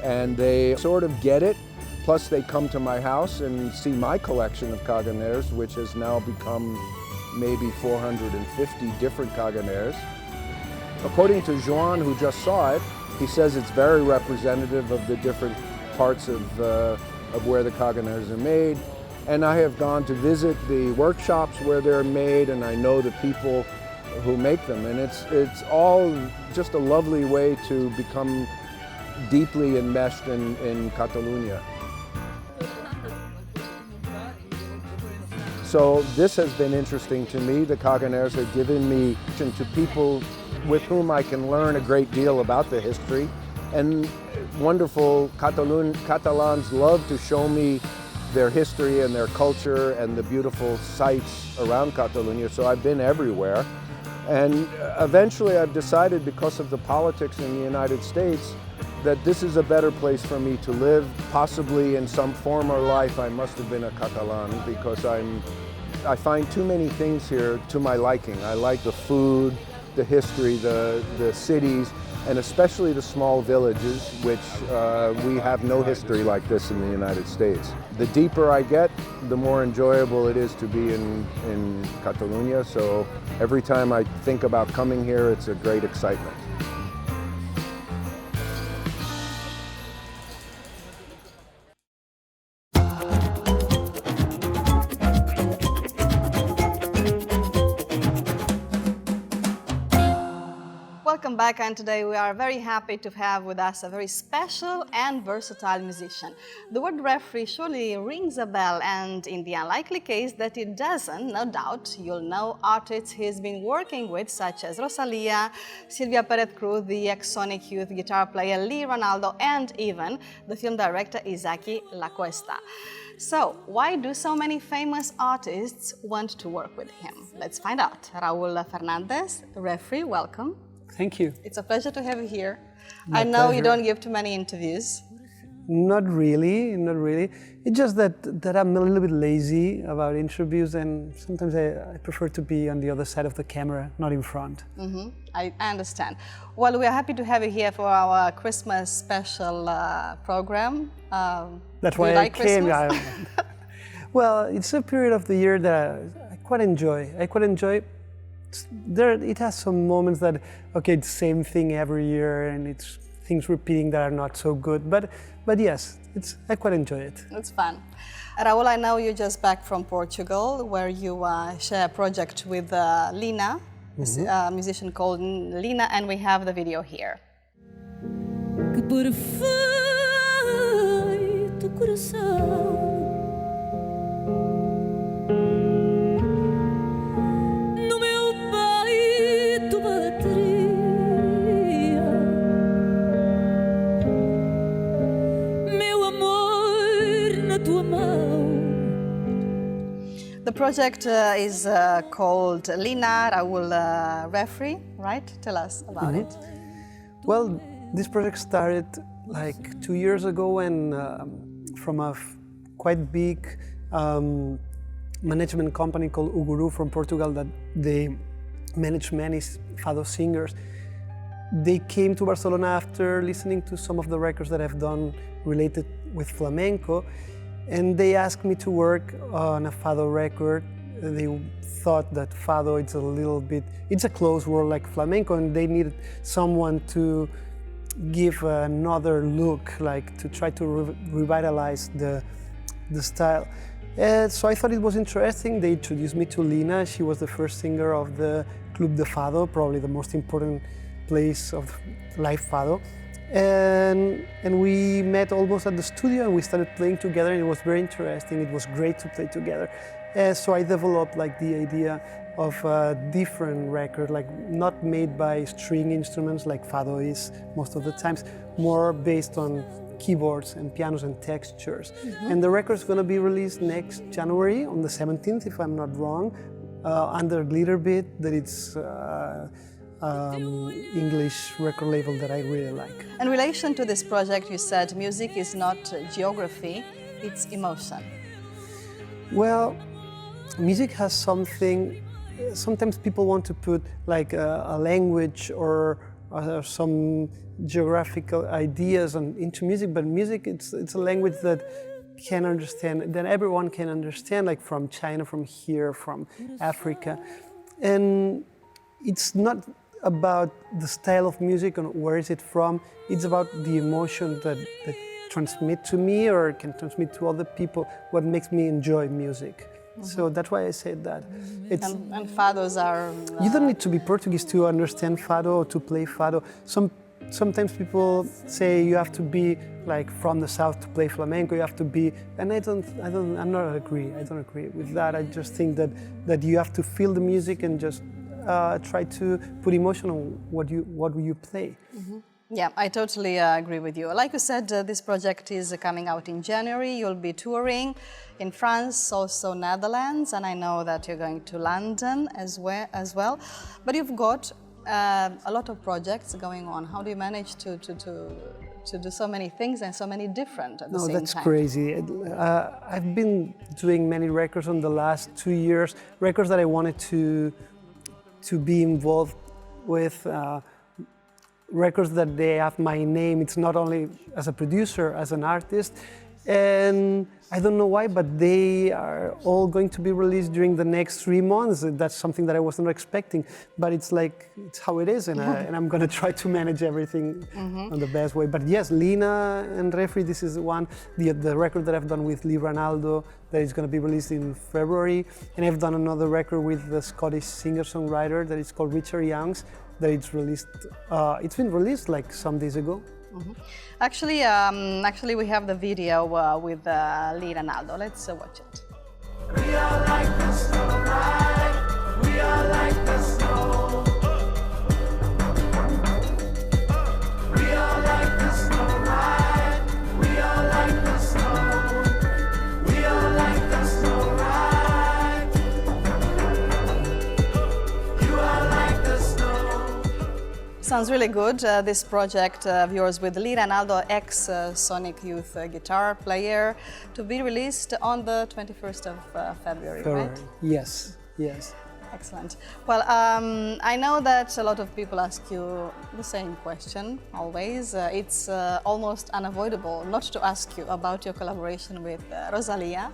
and they sort of get it. Plus they come to my house and see my collection of caganeres, which has now become maybe 450 different caganeres. According to Joan, who just saw it, he says it's very representative of the different parts of where the caganeres are made. And I have gone to visit the workshops where they're made, and I know the people who make them. And it's all just a lovely way to become deeply enmeshed in Catalonia. So this has been interesting to me. The caganeres have given me to people with whom I can learn a great deal about the history. And wonderful Catalans love to show me their history and their culture and the beautiful sights around Catalonia. So I've been everywhere. And eventually I've decided, because of the politics in the United States, that this is a better place for me to live. Possibly in some former life I must have been a Catalan, because I find too many things here to my liking. I like the food, the history, the cities, and especially the small villages, which we have no history like this in the United States. The deeper I get, the more enjoyable it is to be in Catalonia. So every time I think about coming here, it's a great excitement. Welcome back, and today we are very happy to have with us a very special and versatile musician. The word referee surely rings a bell, and in the unlikely case that it doesn't, no doubt you'll know artists he's been working with, such as Rosalia, Silvia Perez-Cruz, the ex-Sonic Youth guitar player Lee Ronaldo, and even the film director Isaki La Cuesta. So, why do so many famous artists want to work with him? Let's find out. Raül Fernandez, referee, welcome. Thank you. It's a pleasure to have you here. My I know pleasure. you don't give too many interviews. Not really, not really. It's just that I'm a little bit lazy about interviews, and sometimes I prefer to be on the other side of the camera, not in front. I understand. Well, we are happy to have you here for our Christmas special program. That's do why you like I came. Christmas? Well, it's a period of the year that I quite enjoy. It has some moments that, okay, it's the same thing every year, and it's things repeating that are not so good. But yes, I quite enjoy it. It's fun. Raul, I know you're just back from Portugal, where you share a project with Lina, a musician called Lina, and we have the video here. Que perfeito coração, no meu peito bateria, meu amor na tua mão. The project is called Lina, Raül Refree, right? Tell us about it. Well, this project started like 2 years ago, and from a quite big management company called Uguru from Portugal that they manage many fado singers. They came to Barcelona after listening to some of the records that I've done related with flamenco, and they asked me to work on a fado record. They thought that fado it's a close world like flamenco, and they needed someone to give another look, like to try to revitalize the style. So I thought it was interesting. They introduced me to Lina. She was the first singer of the Club de Fado, probably the most important place of live fado. And we met almost at the studio, and we started playing together, and it was very interesting. It was great to play together. So I developed like the idea of a different record, like not made by string instruments like fado is most of the times, more based on keyboards and pianos and textures. And the record's going to be released next January on the 17th, if I'm not wrong, under Glitterbit, that it's English record label that I really like. In relation to this project, you said music is not geography, it's emotion. Well, music has something. Sometimes people want to put like a language or some geographical ideas into music, but music it's a language that can understand, that everyone can understand, like from China, from here, from Africa, and it's not about the style of music and where is it from. It's about the emotion that transmit to me or can transmit to other people. What makes me enjoy music. So that's why I said that. And fados are... You don't need to be Portuguese to understand fado or to play fado. Sometimes people say you have to be like from the south to play flamenco. You have to be, and I don't agree. I don't agree with that. I just think that you have to feel the music and just try to put emotion on what you play. Yeah, I totally agree with you. Like you said, this project is coming out in January. You'll be touring in France, also Netherlands, and I know that you're going to London as well. But you've got a lot of projects going on. How do you manage to do so many things and so many different at the same time? No, that's crazy. I've been doing many records in the last 2 years, records that I wanted to be involved with, records that they have my name. It's not only as a producer, as an artist. And I don't know why, but they are all going to be released during the next 3 months. That's something that I wasn't expecting, but it's like, it's how it is, and I'm going to try to manage everything on the best way. But yes, Lina and Refree, this is one, the record that I've done with Lee Ranaldo that is going to be released in February. And I've done another record with the Scottish singer-songwriter that is called Richard Youngs, that it's released, it's been released like some days ago. Actually, we have the video with Lee Ranaldo. Let's watch it. We are like the snow, right? We are like the snow. We are like the snow, right? We are like the snow. We are like the snow, right? You are like the snow. Sounds really good, this project of yours with Lee Ranaldo, ex-Sonic Youth guitar player, to be released on the 21st of February, right? Yes, yes. Excellent. Well, I know that a lot of people ask you the same question, always. It's almost unavoidable not to ask you about your collaboration with Rosalía.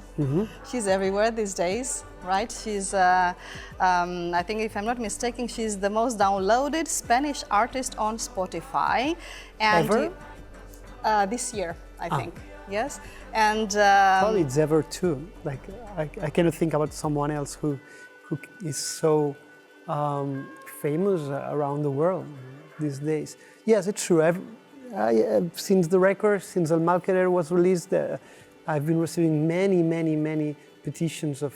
She's everywhere these days, right? She's, I think if I'm not mistaken, she's the most downloaded Spanish artist on Spotify. And Ever? This year, I think. Yes. And probably it's ever too. Like, I cannot think about someone else who is so famous around the world these days. Yes, it's true. Since the record, since El Mal Querer was released, I've been receiving many petitions of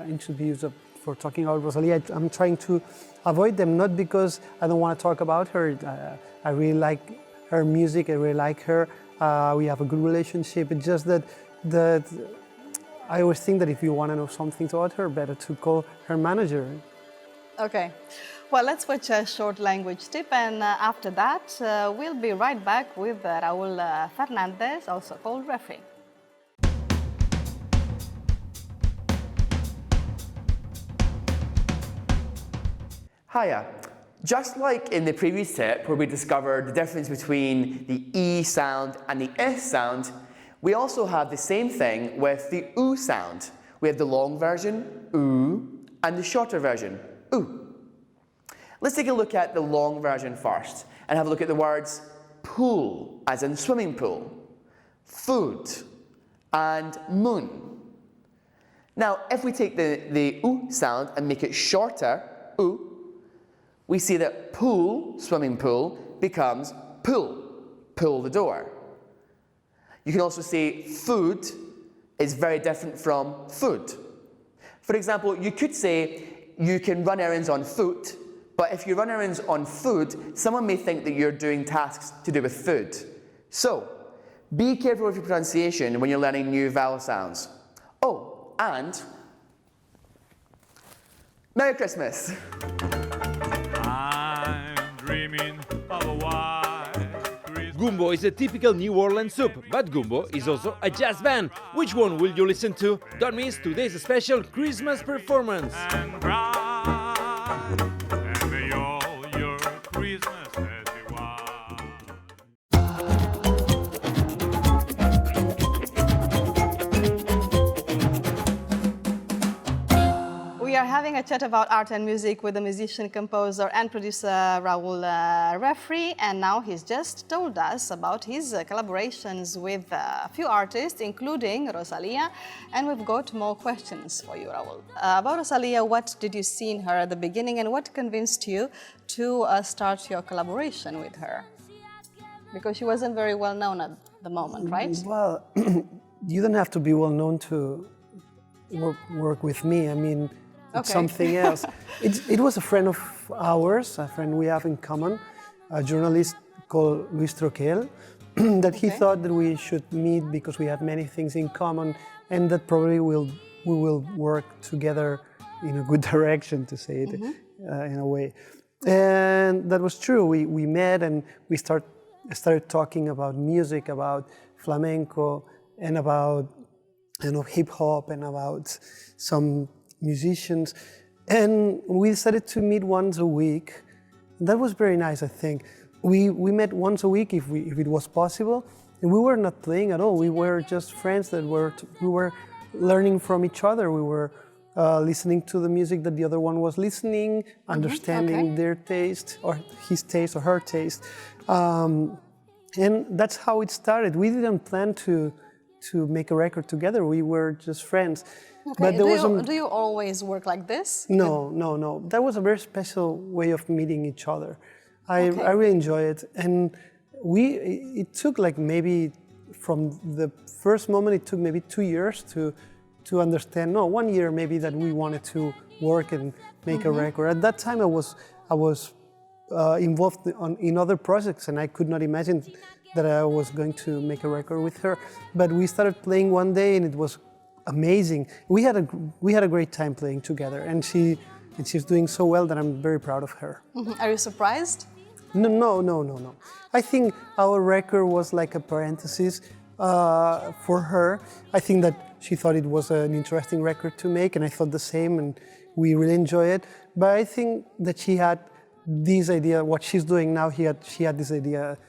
interviews for talking about Rosalía. I'm trying to avoid them, not because I don't want to talk about her. I really like her music. I really like her. We have a good relationship. It's just that I always think that if you want to know something about her, better to call her manager. Okay. Well, let's watch a short language tip, and after that, we'll be right back with Raül Fernandez, also called Refree. Hiya. Just like in the previous tip where we discovered the difference between the E sound and the S sound, we also have the same thing with the oo sound. We have the long version, oo, and the shorter version, oo. Let's take a look at the long version first and have a look at the words pool, as in swimming pool, food, and moon. Now, if we take the oo sound and make it shorter, oo, we see that pool, swimming pool, becomes pull, pull the door. You can also say food is very different from food. For example, you could say you can run errands on foot, but if you run errands on food, someone may think that you're doing tasks to do with food. So, be careful with your pronunciation when you're learning new vowel sounds. Oh, and Merry Christmas! I'm dreaming of a white Christmas. Gumbo is a typical New Orleans soup, but Gumbo is also a jazz band. Which one will you listen to? Don't miss today's special Christmas performance. And may all your Christmases be wild. We are having a chat about art and music with the musician, composer and producer Raül Refree, and now he's just told us about his collaborations with a few artists, including Rosalia, and we've got more questions for you, Raül. About Rosalia, what did you see in her at the beginning and what convinced you to start your collaboration with her? Because she wasn't very well known at the moment, right? Well, you don't have to be well known to work with me. I mean, it's something else. It was a friend of ours, a friend we have in common, a journalist called Luis Troquel, that he thought that we should meet because we had many things in common and that probably we will work together in a good direction, to say it in a way. And that was true. We met and we started talking about music, about flamenco, and about hip hop, and about some musicians, and we decided to meet once a week. That was very nice, I think. We met once a week if it was possible, and we were not playing at all. We were just friends that we were learning from each other. We were listening to the music that the other one was listening, understanding their taste, or his taste, or her taste, and that's how it started. We didn't plan to make a record together. We were just friends. Okay. But do you always work like this? No. That was a very special way of meeting each other. I really enjoy it. And it took like maybe from the first moment, it took maybe 2 years to understand, 1 year maybe, that we wanted to work and make a record. At that time I was involved in other projects and I could not imagine that I was going to make a record with her. But we started playing one day and it was amazing. We had a great time playing together, and she's doing so well that I'm very proud of her. Are you surprised? No. I think our record was like a parenthesis for her. I think that she thought it was an interesting record to make, and I thought the same, and we really enjoy it. But I think that she had this idea, what she's doing now, she had this idea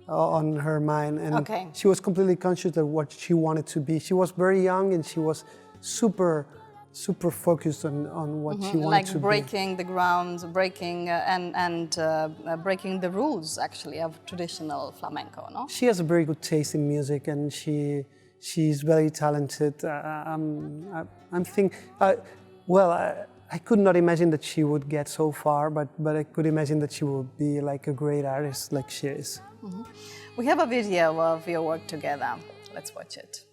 on her mind, and she was completely conscious of what she wanted to be. She was very young and she was super focused on what she wanted to be. Like breaking the ground, breaking breaking the rules actually of traditional flamenco, no? She has a very good taste in music and she's very talented. I could not imagine that she would get so far, but I could imagine that she would be like a great artist like she is. We have a video of your work together. Let's watch it.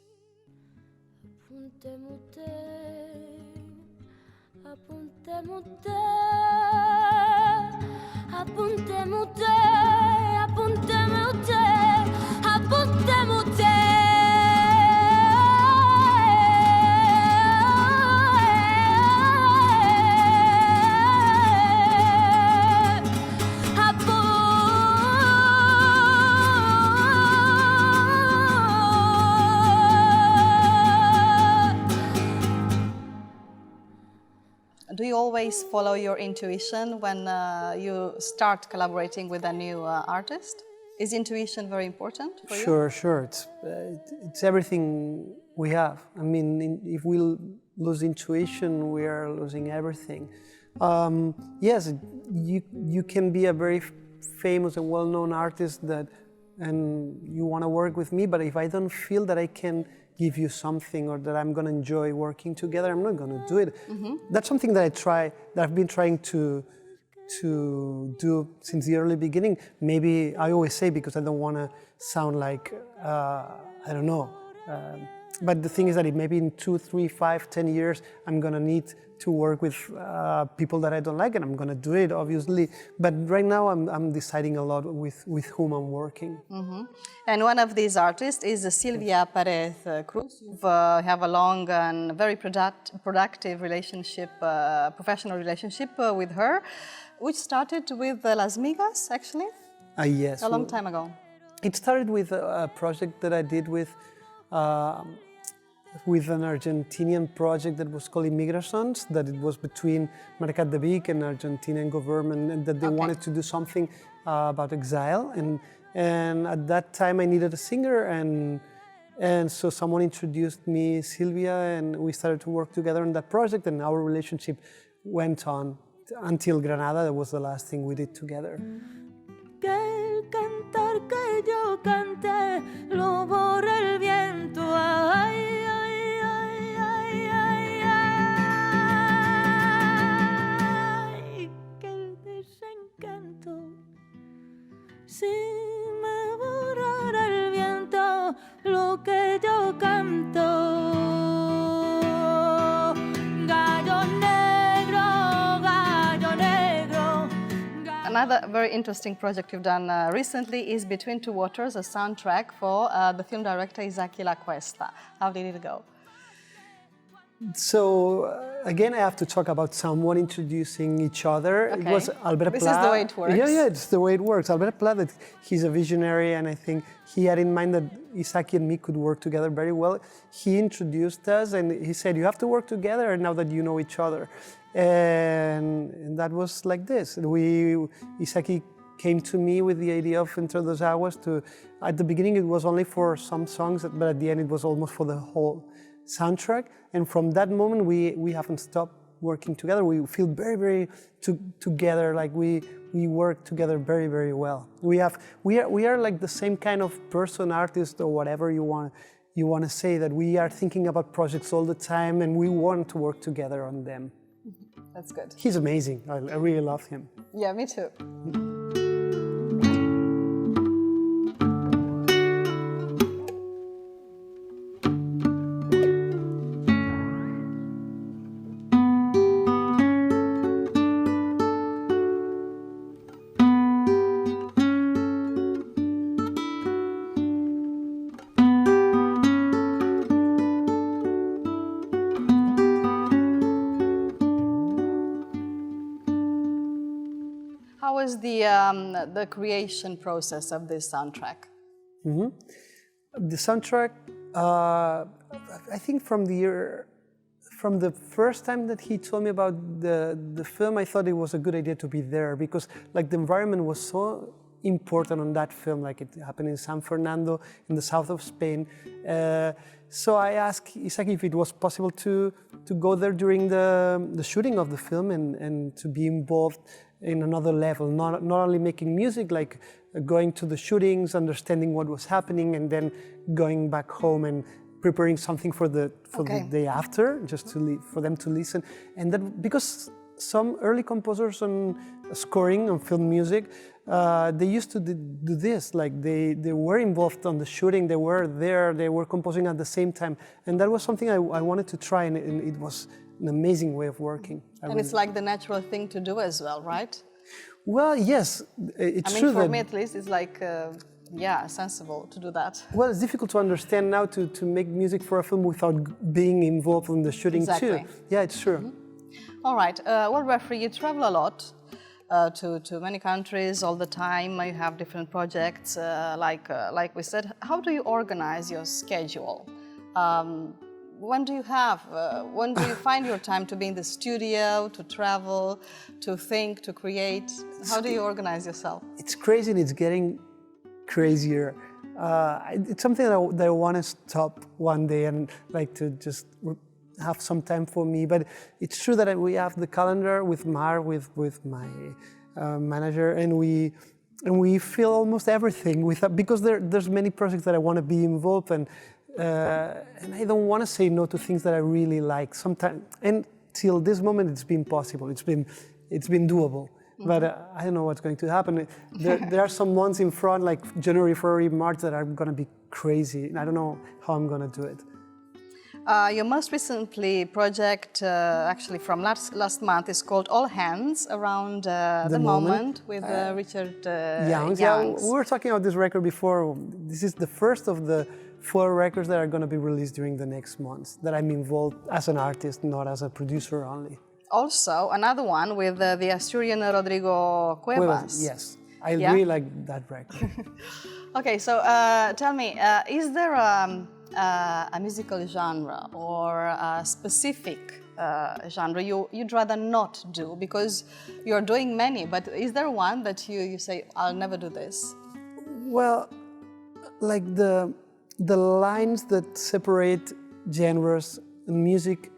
Do you always follow your intuition when you start collaborating with a new artist? Is intuition very important for you? Sure. It's everything we have. I mean, if we lose intuition, we are losing everything. Yes, you can be a very famous and well-known artist and you want to work with me, but if I don't feel that I can give you something or that I'm going to enjoy working together, I'm not going to do it. That's something that I've been trying to do since the early beginning. Maybe I always say, because I don't want to sound like, I don't know. But the thing is that maybe in 2, 3, 5, 10 years, I'm going to need to work with people that I don't like, and I'm going to do it, obviously. But right now, I'm deciding a lot with whom I'm working. And one of these artists is Silvia Pérez Cruz. You have a long and very productive relationship, professional relationship with her, which started with Las Migas, actually? Yes. A long time ago. It started with a project that I did with an Argentinian project that was called Immigrations, that it was between Mercat de Vic and Argentinian government, and that they wanted to do something about exile. And at that time I needed a singer, and so someone introduced me, Silvia, and we started to work together on that project, and our relationship went on until Granada. That was the last thing we did together. Que el cantar que yo canté lo borra el viento. Ay, ay, ay, ay, ay, ay. Que el desencanto, si me borrara el viento lo que yo canto. Gallo negro, gallo negro. Another very interesting project you've done recently is Between Two Waters, a soundtrack for the film director Isaki La Cuesta. How did it go? So again, I have to talk about someone introducing each other. Okay. It was Albert This Pla. is the way it works. Yeah, it's the way it works. Albert Pla, that he's a visionary, and I think he had in mind that Isaki and me could work together very well. He introduced us, and he said, "You have to work together now that you know each other." And that was like this. Isaki came to me with the idea of Entre Dos Aguas. At the beginning, it was only for some songs, but at the end, it was almost for the whole soundtrack. And from that moment, we haven't stopped working together. We feel very, very together. Like we work together very, very well. We are like the same kind of person, artist, or whatever you want to say. That we are thinking about projects all the time, and we want to work together on them. That's good. He's amazing. I really love him. Yeah, me too. How was the creation process of this soundtrack? Mm-hmm. The soundtrack, I think from the first time that he told me about the film, I thought it was a good idea to be there, because like the environment was so important on that film. Like it happened in San Fernando in the south of Spain. So I asked Isaki if it was possible to go there during the shooting of the film and to be involved in another level, not only making music, like going to the shootings, understanding what was happening, and then going back home and preparing something for the day after, just for them to listen. And that because some early composers on scoring on film music, they used to do this, like they were involved on the shooting, they were there, they were composing at the same time. And that was something I wanted to try, and it was an amazing way of working. And it's like the natural thing to do as well, right? Well, yes, it's true. For me at least, it's like, sensible to do that. Well, it's difficult to understand now to make music for a film without being involved in the shooting too. Yeah, it's true. Mm-hmm. All right, well, Refree, you travel a lot to many countries all the time. You have different projects, like we said. How do you organize your schedule? When do you find your time to be in the studio, to travel, to think, to create? How do you organize yourself? It's crazy, and it's getting crazier. It's something that I want to stop one day and like to just have some time for me. But it's true that we have the calendar with Mar, with my manager, and we fill almost everything with that, because there's many projects that I want to be involved in. And I don't want to say no to things that I really like. Sometimes, and till this moment, it's been possible. It's been doable. Mm-hmm. But I don't know what's going to happen. There are some months in front, like January, February, March, that are going to be crazy. I don't know how I'm going to do it. Your most recently project, actually from last month, is called All Hands, around the moment with Richard Youngs. Yeah, we were talking about this record before. This is the first of the 4 records that are going to be released during the next months, that I'm involved as an artist, not as a producer only. Also, another one with the Asturian Rodrigo Cuevas. Yes, I really like that record. Okay, so tell me, is there a musical genre or a specific genre you'd rather not do? Because you're doing many, but is there one that you say, I'll never do this? Well, like the lines that separate genres in music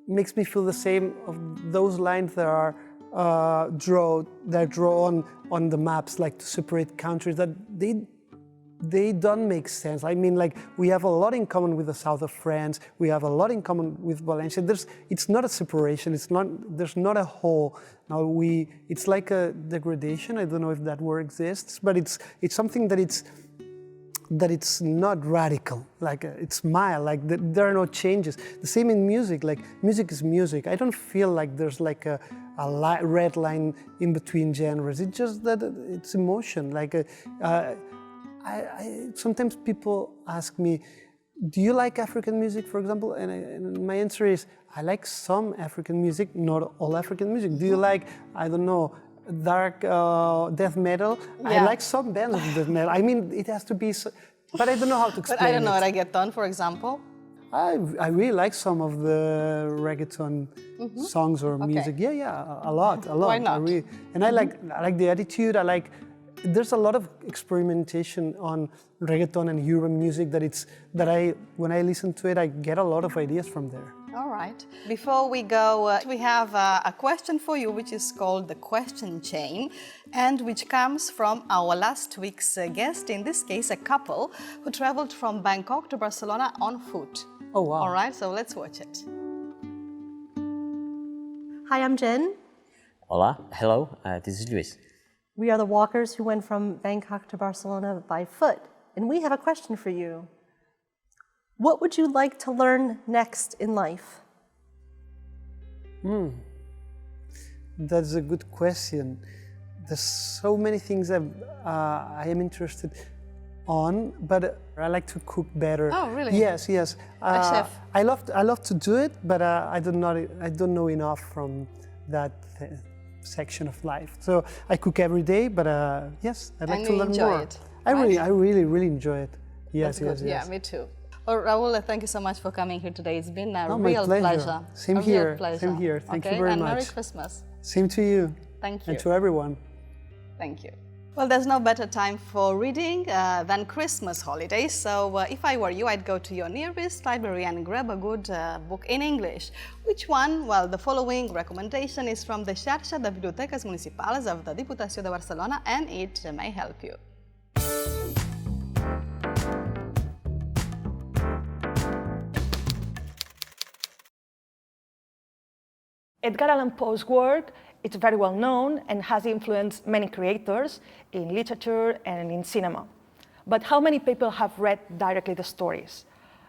makes me feel the same of those lines that are drawn on the maps, like to separate countries, that they don't make sense. I mean, like, we have a lot in common with the south of France. We have a lot in common with Valencia. It's not a separation. There's not a whole. Now it's like a degradation. I don't know if that word exists, but it's something that it's not radical. Like it's mild. Like there are no changes. The same in music. Like music is music. I don't feel like there's like a red line in between genres. It's just that it's emotion. Like. Sometimes people ask me, do you like African music, for example? And my answer is, I like some African music, not all African music. Do you like, I don't know, dark death metal? Yeah. I like some bands of death metal. I mean, it has to be, but I don't know how to explain it. But I don't know, reggaeton, for example? I really like some of the reggaeton songs or music. Yeah, a lot. Why not? I like the attitude. There's a lot of experimentation on reggaeton and urban music when I listen to it, I get a lot of ideas from there. All right. Before we go, we have a question for you, which is called the question chain, and which comes from our last week's guest, in this case, a couple who traveled from Bangkok to Barcelona on foot. Oh, wow. All right, so let's watch it. Hi, I'm Jen. Hola, hello, this is Luis. We are the walkers who went from Bangkok to Barcelona by foot, and we have a question for you. What would you like to learn next in life? That's a good question. There's so many things I am interested on, but I like to cook better. Oh, really? Yes. A chef. I love to do it, but I don't know enough from that section of life. So I cook every day, but yes, I'd like to learn more. It, I really enjoy it. Yes. Yeah, me too. Well, Raül, thank you so much for coming here today. It's been a real my pleasure. Same here. Thank you very and much. Merry Christmas. Same to you. Thank you. And to everyone. Thank you. Well, there's no better time for reading than Christmas holidays. So if I were you, I'd go to your nearest library and grab a good book in English. Which one? Well, the following recommendation is from the Xarxa de Bibliotecas Municipals of the Diputació de Barcelona, and it may help you. Edgar Allan Poe's work, it's very well known and has influenced many creators in literature and in cinema. But how many people have read directly the stories?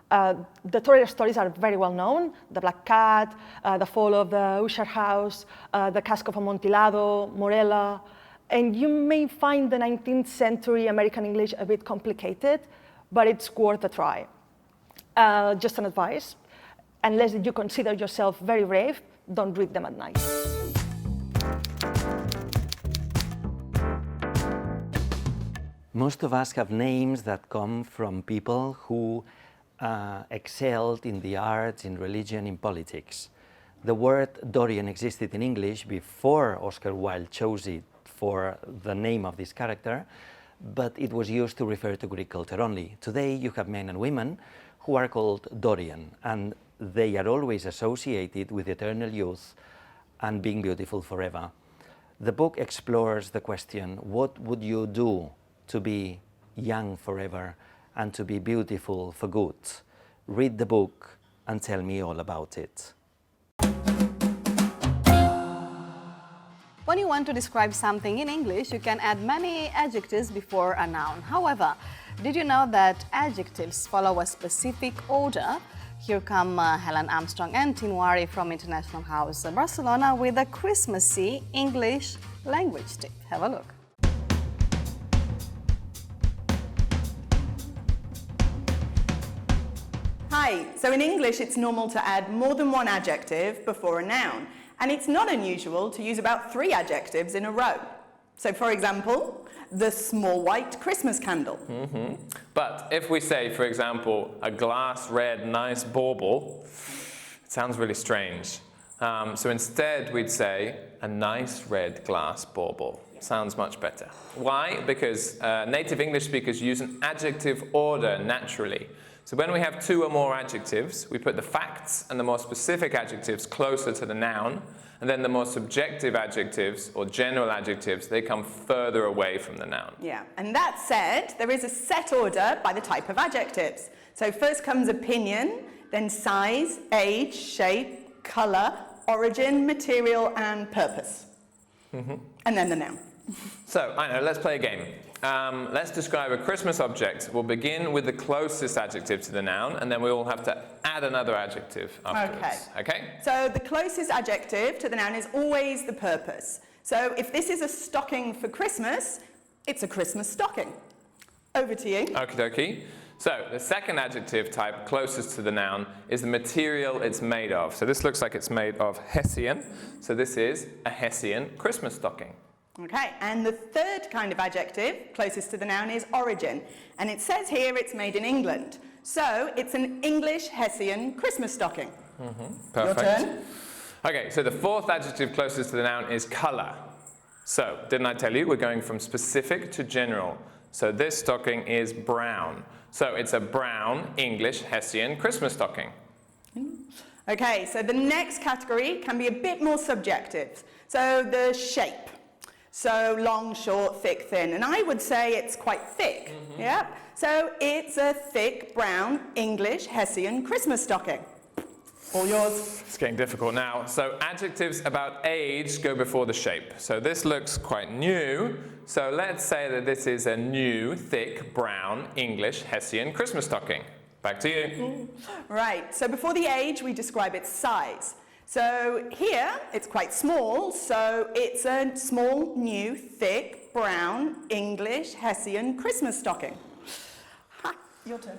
The Torero stories are very well known: The Black Cat, The Fall of the Usher House, The Cask of Amontillado, Morella. And you may find the 19th century American English a bit complicated, but it's worth a try. Just an advice: unless you consider yourself very brave, don't read them at night. Most of us have names that come from people who excelled in the arts, in religion, in politics. The word Dorian existed in English before Oscar Wilde chose it for the name of this character, but it was used to refer to Greek culture only. Today you have men and women who are called Dorian, and they are always associated with eternal youth and being beautiful forever. The book explores the question, what would you do to be young forever and to be beautiful for good? Read the book and tell me all about it. When you want to describe something in English, you can add many adjectives before a noun. However, did you know that adjectives follow a specific order? Here come Helen Armstrong and Tinwari from International House Barcelona with a Christmassy English language tip. Have a look. Hi, so in English it's normal to add more than one adjective before a noun, and it's not unusual to use about 3 adjectives in a row. So, for example, the small white Christmas candle. But if we say, for example, a glass red nice bauble, it sounds really strange. So instead we'd say a nice red glass bauble. Sounds much better. Why? Because native English speakers use an adjective order naturally. So when we have two or more adjectives, we put the facts and the more specific adjectives closer to the noun, and then the more subjective adjectives or general adjectives, they come further away from the noun. Yeah, and that said, there is a set order by the type of adjectives. So first comes opinion, then size, age, shape, colour, origin, material, and purpose. And then the noun. So, I know, let's play a game. Let's describe a Christmas object. We'll begin with the closest adjective to the noun, and then we will have to add another adjective afterwards. Okay? So the closest adjective to the noun is always the purpose. So if this is a stocking for Christmas, it's a Christmas stocking. Over to you. Okie dokie. So the second adjective type closest to the noun is the material it's made of. So this looks like it's made of Hessian. So this is a Hessian Christmas stocking. Okay, and the third kind of adjective closest to the noun is origin. And it says here it's made in England. So it's an English Hessian Christmas stocking. Perfect. Your turn. Okay, so the fourth adjective closest to the noun is colour. So, didn't I tell you, we're going from specific to general. So this stocking is brown. So it's a brown English Hessian Christmas stocking. Okay, so the next category can be a bit more subjective. So the shape. So long, short, thick, thin. And I would say it's quite thick. Yeah. So it's a thick, brown, English, Hessian Christmas stocking. All yours. It's getting difficult now. So adjectives about age go before the shape. So this looks quite new. So let's say that this is a new, thick, brown, English, Hessian Christmas stocking. Back to you. Right. So before the age, we describe its size. So here, it's quite small, so it's a small, new, thick, brown, English, Hessian Christmas stocking. Ha, your turn.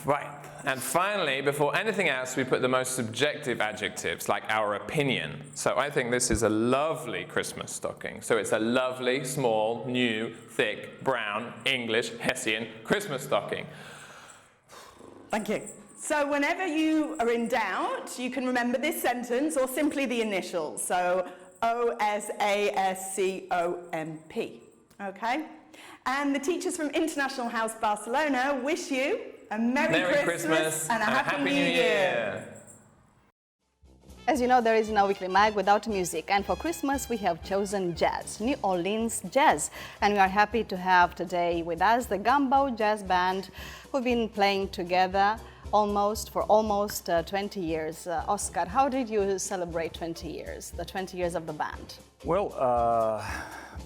Right. And finally, before anything else, we put the most subjective adjectives, like our opinion. So I think this is a lovely Christmas stocking. So it's a lovely, small, new, thick, brown, English, Hessian Christmas stocking. Thank you. So whenever you are in doubt, you can remember this sentence or simply the initials. So OSASCOMP. Okay? And the teachers from International House Barcelona wish you a Merry Christmas and a Happy New Year. As you know, there is no weekly mag without music, and for Christmas we have chosen jazz, New Orleans jazz. And we are happy to have today with us the Gumbo Jazz Band, who've been playing together for almost 20 years. Oscar, how did you celebrate 20 years, the 20 years of the band? Well,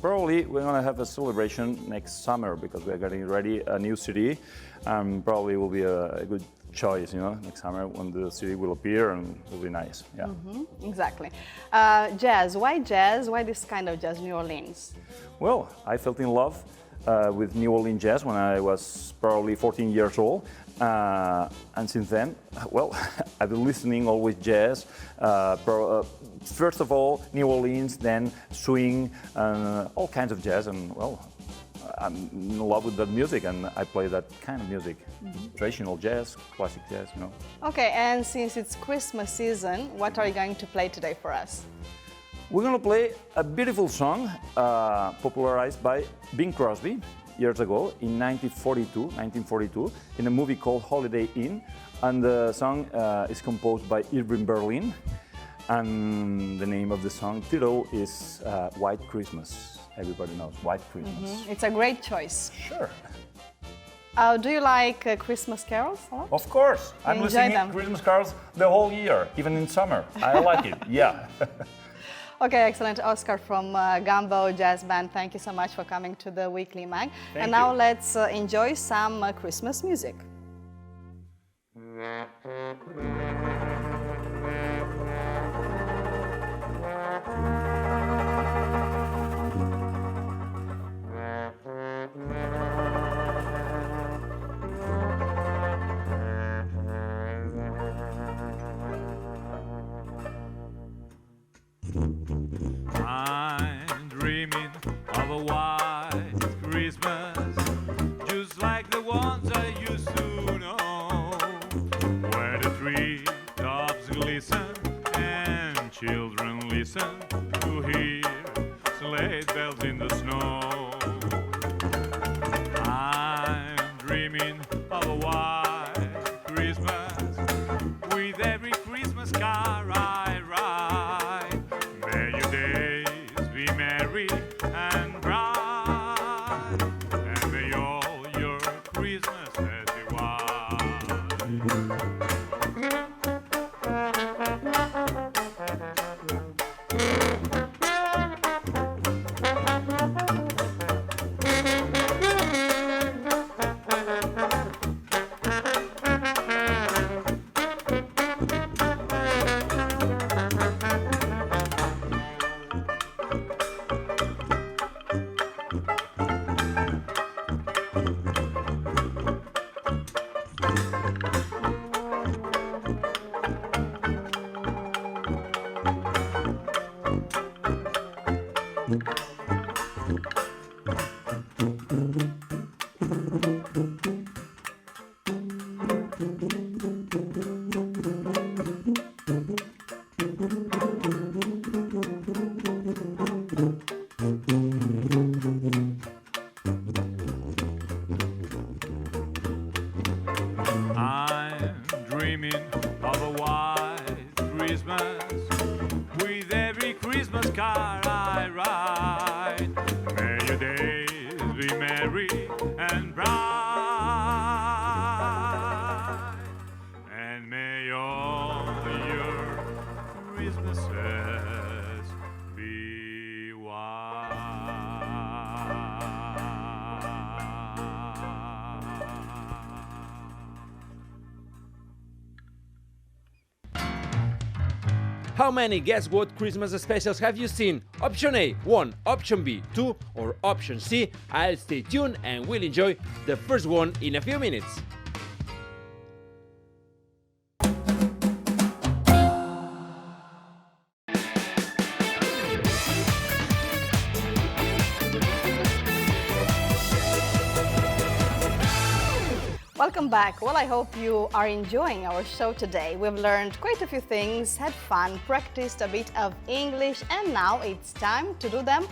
probably we're going to have a celebration next summer because we're getting ready a new CD, and probably will be a good choice, you know, next summer when the CD will appear, and it will be nice. Yeah. Exactly. Jazz. Why this kind of jazz, New Orleans? Well, I felt in love with New Orleans jazz when I was probably 14 years old. And since then, well, I've been listening always jazz. First of all, New Orleans, then swing, all kinds of jazz. And well, I'm in love with that music, and I play that kind of music. Traditional jazz, classic jazz, you know. Okay, and since it's Christmas season, what are you going to play today for us? We're going to play a beautiful song popularized by Bing Crosby years ago in 1942, in a movie called Holiday Inn. And the song is composed by Irving Berlin. And the name of the song title is White Christmas. Everybody knows White Christmas. It's a great choice. Sure. Do you like Christmas carols a lot? Of course. I'm listening to Christmas carols the whole year, even in summer. I like it, yeah. Okay, excellent. Oscar from Gumbo Jazz Band, thank you so much for coming to the Weekly Mag. Thank and now you. let's enjoy some Christmas music. I'm dreaming treetops glisten and children listen to hear sleigh bells in the snow. I'm dreaming of a white Christmas with every Christmas car I ride. May your days be merry and bright, and may all your Christmases be white. I'm dreaming of a white Christmas with every Christmas car I ride. May your days be merry and bright, and may all your Christmases be How many Guess What Christmas specials have you seen? Option A, 1, option B, 2, or option C? I'll stay tuned and we'll enjoy the first one in a few minutes. Welcome back. Well, I hope you are enjoying our show today. We've learned quite a few things, had fun, practiced a bit of English, and now it's time to do them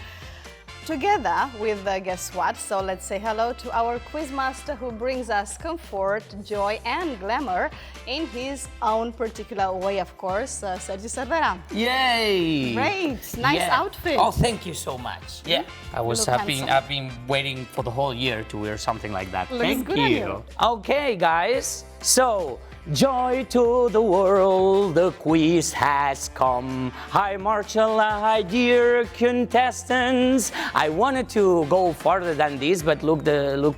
together with Guess What? So let's say hello to our quizmaster who brings us comfort, joy and glamour in his own particular way, of course, Serra. Yay! Great, nice outfit. Oh, thank you so much. Yeah, I've been waiting for the whole year to wear something like that. Looks thank good on you. you. Okay, guys. So, joy to the world, the quiz has come. Hi, Marcella, hi, dear contestants. I wanted to go farther than this, but look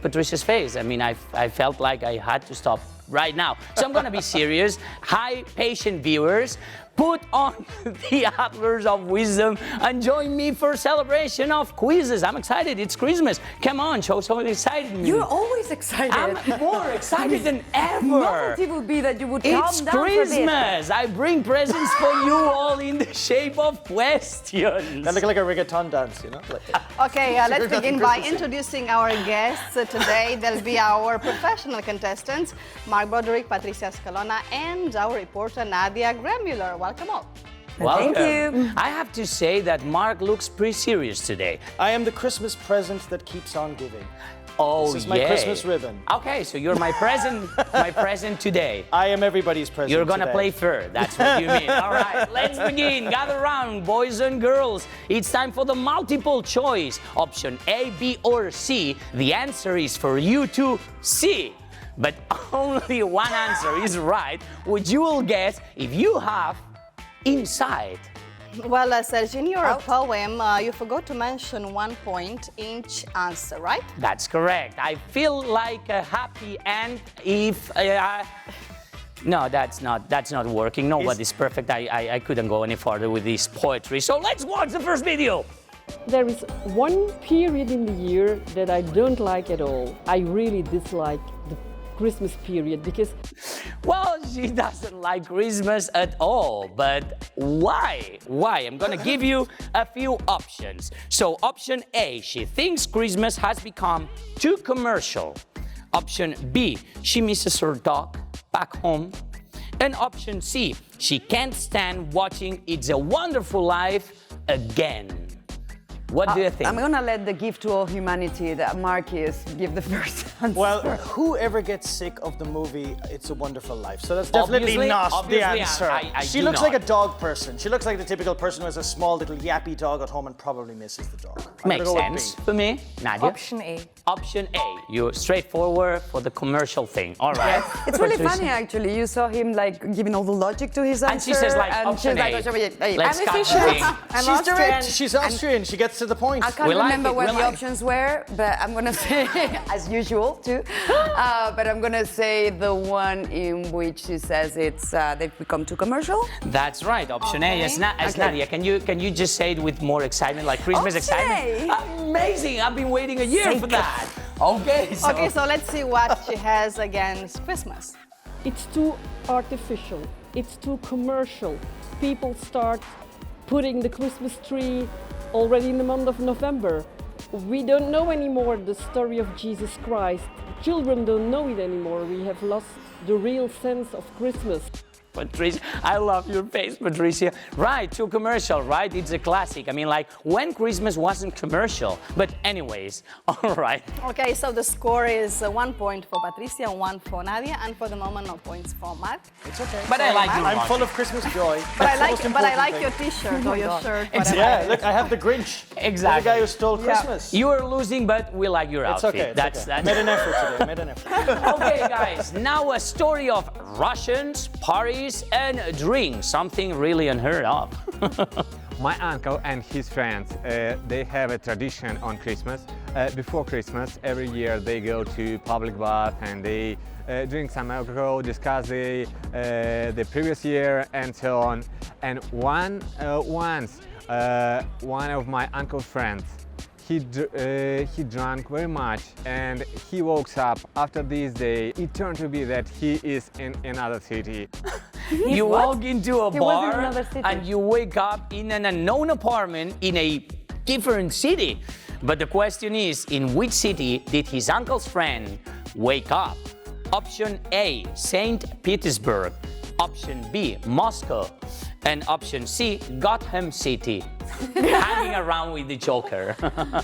Patricia's face. I mean, I felt like I had to stop right now. So I'm gonna be serious. Hi, patient viewers. Put on the antlers of wisdom and join me for celebration of quizzes. I'm excited. It's Christmas. Come on, show some excitement. You're always excited. I'm more excited than ever. Novelty would be that you would calm It's down Christmas. I bring presents for you all in the shape of questions. That look like a reggaeton dance, you know? Okay, let's begin by introducing our guests today. They'll be our professional contestants, Mark Broderick, Patricia Scalona, and our reporter Nadia Gramuller. Welcome all. Welcome. Thank you. I have to say that Mark looks pretty serious today. I am the Christmas present that keeps on giving. Oh, This is my yay. Christmas ribbon. Okay, so you're my present, my present today. I am everybody's present You're gonna today. play fair. That's what you mean. All right, let's begin. Gather round, boys and girls. It's time for the multiple choice. Option A, B, or C. The answer is for you to C. But only one answer is right, which you will guess if you have inside. Well, Sergi, in your poem, you forgot to mention 1 point each answer, right? That's correct. I feel like a happy ant if no, that's not working. Nobody's perfect. I couldn't go any farther with this poetry. So let's watch the first video. There is one period in the year that I don't like at all. I really dislike the Christmas period because... Well, she doesn't like Christmas at all, but why? Why? I'm gonna give you a few options. So option A, she thinks Christmas has become too commercial. Option B, she misses her dog back home. And option C, she can't stand watching It's a Wonderful Life again. What do you think? I'm gonna let the gift to all humanity that Marcus give the first answer. Well, whoever gets sick of the movie It's a Wonderful Life? So that's definitely not the answer. She looks like a dog person. She looks like the typical person who has a small little yappy dog at home and probably misses the dog. Makes sense for me. Nadia? Option A. Option A. You're straightforward for the commercial thing. All right. It's really funny, actually. You saw him like giving all the logic to his answer. And she says like and option she's A. like, Let's I'm cut the efficient. thing. I'm She's Austrian. direct. She's Austrian. She gets to the point. I can't remember what the options were, but I'm gonna say, as usual, too. But I'm gonna say the one in which she says it's they've become too commercial. That's right. Option A. As Nadia, can you just say it with more excitement, like Christmas excitement? Amazing! I've been waiting a year for that. Okay. So let's see what she has against Christmas. It's too artificial. It's too commercial. People start putting the Christmas tree already in the month of November. We don't know anymore the story of Jesus Christ. Children don't know it anymore. We have lost the real sense of Christmas. Patricia, I love your face, Patricia. Right, too commercial, right? It's a classic. I mean, like, when Christmas wasn't commercial. But anyways, all right. Okay, so the score is 1 point for Patricia, 1 for Nadia, and for the moment, no points for Mark. It's okay. But I like you. I'm full of Christmas joy. But I like your T-shirt or your shirt. Exactly. Yeah, look, I have the Grinch. Exactly. The guy who stole Christmas. You are losing, but we like your It's outfit. okay. It's okay. I made an effort today. I made an effort. Okay, guys, now a story of Russians, parties, and drinks. Something really unheard of. My uncle and his friends, they have a tradition on Christmas. Before Christmas, every year they go to public bath and they drink some alcohol, discuss the previous year and so on. And once, one of my uncle's friends, he drank very much and he woke up after this day. It turned to be that he is in another city. You walk into a He was in bar another city. and you wake up in an unknown apartment in a different city. But the question is, in which city did his uncle's friend wake up? Option A, St. Petersburg. Option B, Moscow. And option C, Gotham City. Hanging around with the Joker.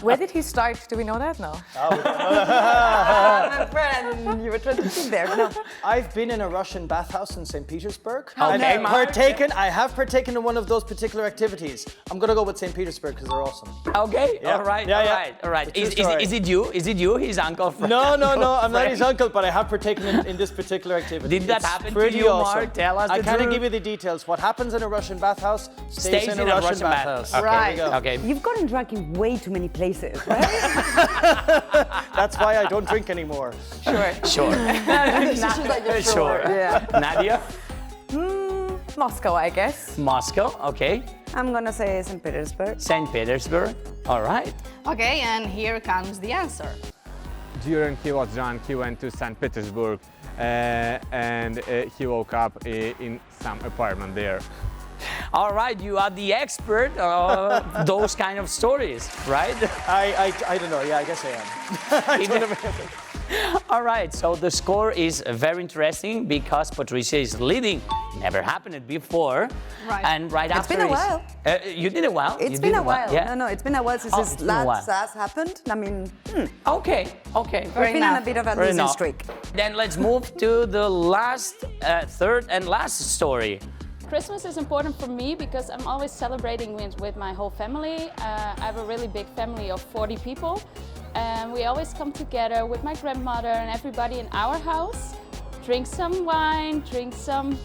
Where did he start? Do we know that? No. My friend, you were trying to sit there. No. I've been in a Russian bathhouse in St. Petersburg. Okay, I have partaken in one of those particular activities. I'm gonna go with St. Petersburg because they're awesome. Okay, Yeah. all right, Yeah. all right. It's a true story. Is it you? Is it you, his uncle? No, I'm not his uncle, but I have partaken in this particular activity. Did that It's happen to pretty you, awesome. Mark? Tell us I the can't truth. give you the details. What happens in a Russian bathhouse stays in a Russian bathhouse. Okay. There we go. Okay. You've gotten drunk in way too many places, right? That's why I don't drink anymore. Sure. Sure. Sure. Yeah. Nadia? Moscow, I guess. Moscow, okay. I'm gonna say St. Petersburg. St. Petersburg, all right. Okay, and here comes the answer. During he was drunk, he went to St. Petersburg and he woke up in some apartment there. All right, you are the expert of those kind of stories, right? I don't know. Yeah, I guess I am. I don't know. All right, so the score is very interesting because Patricia is leading. Never happened before. Right. And right It's after been a while. You did it well. It's You been did a it well. while. Yeah. No, it's been a while since It's this been a while. last happened. I mean, Okay. we've been on a bit of a Fair losing enough. streak. Then let's move to the last, third and last story. Christmas is important for me because I'm always celebrating with my whole family. I have a really big family of 40 people. And we always come together with my grandmother and everybody in our house, drink some wine, drink some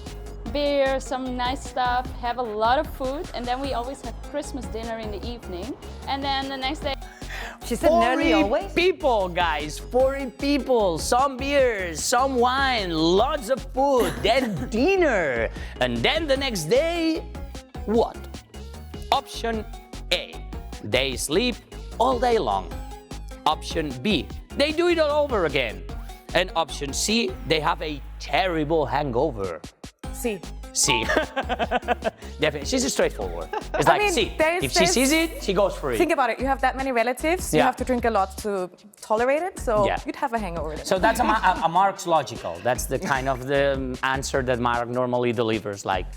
beer, some nice stuff, have a lot of food, and then we always have Christmas dinner in the evening. And then the next day... She said nearly 40 always. people, guys, 40 people, some beers, some wine, lots of food, then dinner. And then the next day, what? Option A, they sleep all day long. Option B, they do it all over again. And option C, they have a terrible hangover. See. See. Definitely. She's straightforward. It's I like, mean, see. there's- If she sees it, she goes for it. Think about it. You have that many relatives. You Yeah. have to drink a lot to tolerate it. So Yeah. you'd have a hangover. Then. So that's a Mark's logical. That's the kind of the answer that Mark normally delivers, like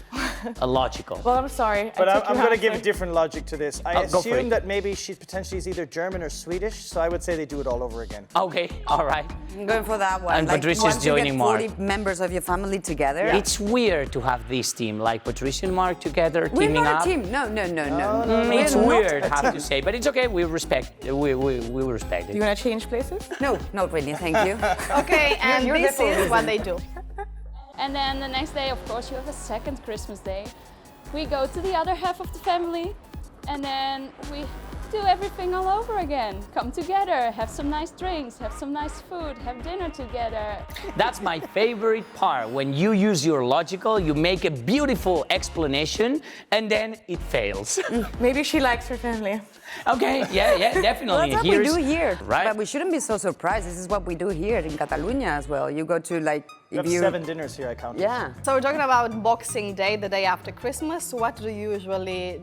a logical. Well, I'm sorry. But I took I'm your going to give a answer. different logic to this. I Oh, go for assume it. that maybe she potentially is either German or Swedish, so I would say they do it all over again. Okay, all right. I'm going for that one. And Patricia's once you joining get Mark. 40 members of your family together. It's weird to have this team, like Patricia and Mark together, We're teaming not up. a team. No. It's We're not weird, a I have team. to say, but it's okay. We respect. We respect You it. want to change places? No, not really. Thank you. Okay, and You're this there for a is what reason. they do. And then the next day, of course, you have a second Christmas day. We go to the other half of the family, and then we do everything all over again. Come together, have some nice drinks, have some nice food, have dinner together. That's my favorite part. When you use your logical, you make a beautiful explanation, and then it fails. Maybe she likes her family. Okay, yeah, definitely. Well, that's what we Here's- do here. Right? But we shouldn't be so surprised. This is what we do here in Catalonia as well. You go to like... You have 7 dinners here, I counted. Yeah. So we're talking about Boxing Day, the day after Christmas. What do you usually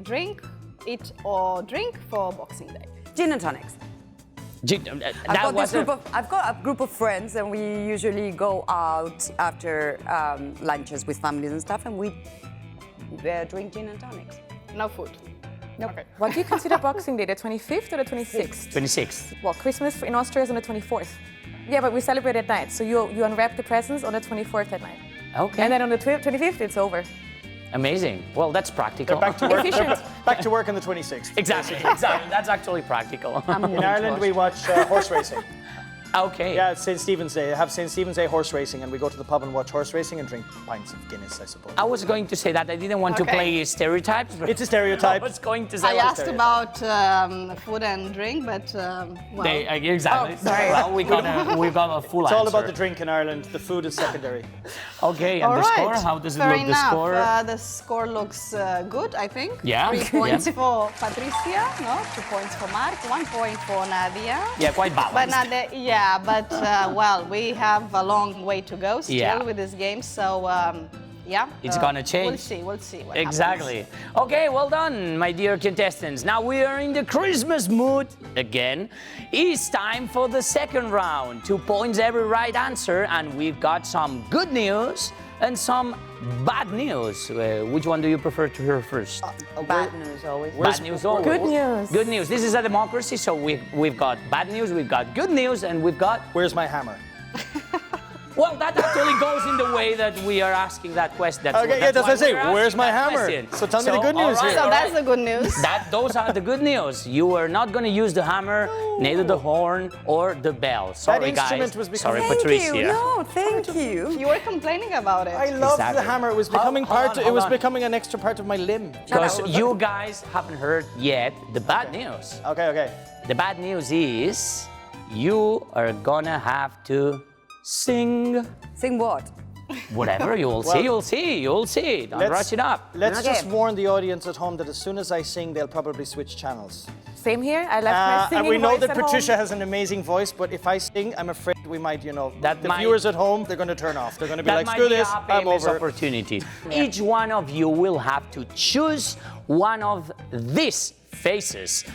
eat or drink for Boxing Day? Gin and tonics. I've got a group of friends, and we usually go out after lunches with families and stuff, and we drink gin and tonics. No food. Nope. Okay. What do you consider Boxing Day? The 25th or the 26th? 26th. Well, Christmas in Austria is on the 24th. Yeah, but we celebrate at night. So you unwrap the presents on the 24th at night. Okay. And then on the 25th, it's over. Amazing. Well, that's practical. Back to work. Back to work on the 26th. Exactly. That's actually practical. In Ireland, we watch horse racing. Okay. Yeah, it's St. Stephen's Day. They have St. Stephen's Day horse racing, and we go to the pub and watch horse racing and drink pints of Guinness, I suppose. I was going to say that. I didn't want to Okay. play stereotypes. But It's a stereotype. I was going to say I asked about food and drink, but well. Exactly. Oh, sorry. Well, we got a full It's answer. all about the drink in Ireland. The food is secondary. Okay, and All the right. score? How does it Fair look? enough. The score? The score looks good, I think. Yeah, 3 points yeah. for Patricia, no? 2 points for Mark, 1 point for Nadia. Yeah, quite balanced. But Nadia, well, we have a long way to go still Yeah. with this game, so yeah. It's gonna change. We'll see what Exactly. Okay, well done, my dear contestants. Now we are in the Christmas mood again. It's time for the second round. 2 points every right answer, and we've got some good news and some bad news. Which one do you prefer to hear first? Bad news always. Bad news always. Good news. Good news. This is a democracy, so we've got bad news, we've got good news, and we've got... Where's my hammer? Well, that actually goes in the way that we are asking that question. Okay, yeah, that's what I say. why we're Where's asking my that hammer? question. So tell me the good news all here. So all that's the good news. Those are the good news. You are not going to use the hammer, neither the horn or the bell. Sorry, instrument guys. was becoming- Sorry, Thank Patricia. you. No, thank you. You were complaining about it. I love Exactly. the hammer. It was Hold- becoming hold on, It hold was on. becoming an extra part of my limb. Because you guys haven't heard yet the bad news. Okay. The bad news is you are going to have to sing. Sing what? Whatever, you'll see. Don't rush it up. Let's just warn the audience at home that as soon as I sing, they'll probably switch channels. Same here. I left my singing And we know voice that at home. Patricia has an amazing voice, but if I sing, I'm afraid we might, That the might- viewers at home, they're going to turn off. They're going to be That like, might screw be this, a I'm famous over. opportunity. Each one of you will have to choose one of these faces.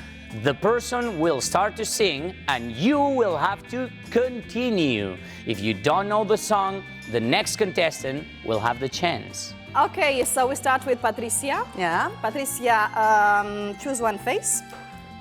The person will start to sing and you will have to continue. If you don't know the song, the next contestant will have the chance. Okay, so we start with Patricia. Yeah. Patricia, choose one face.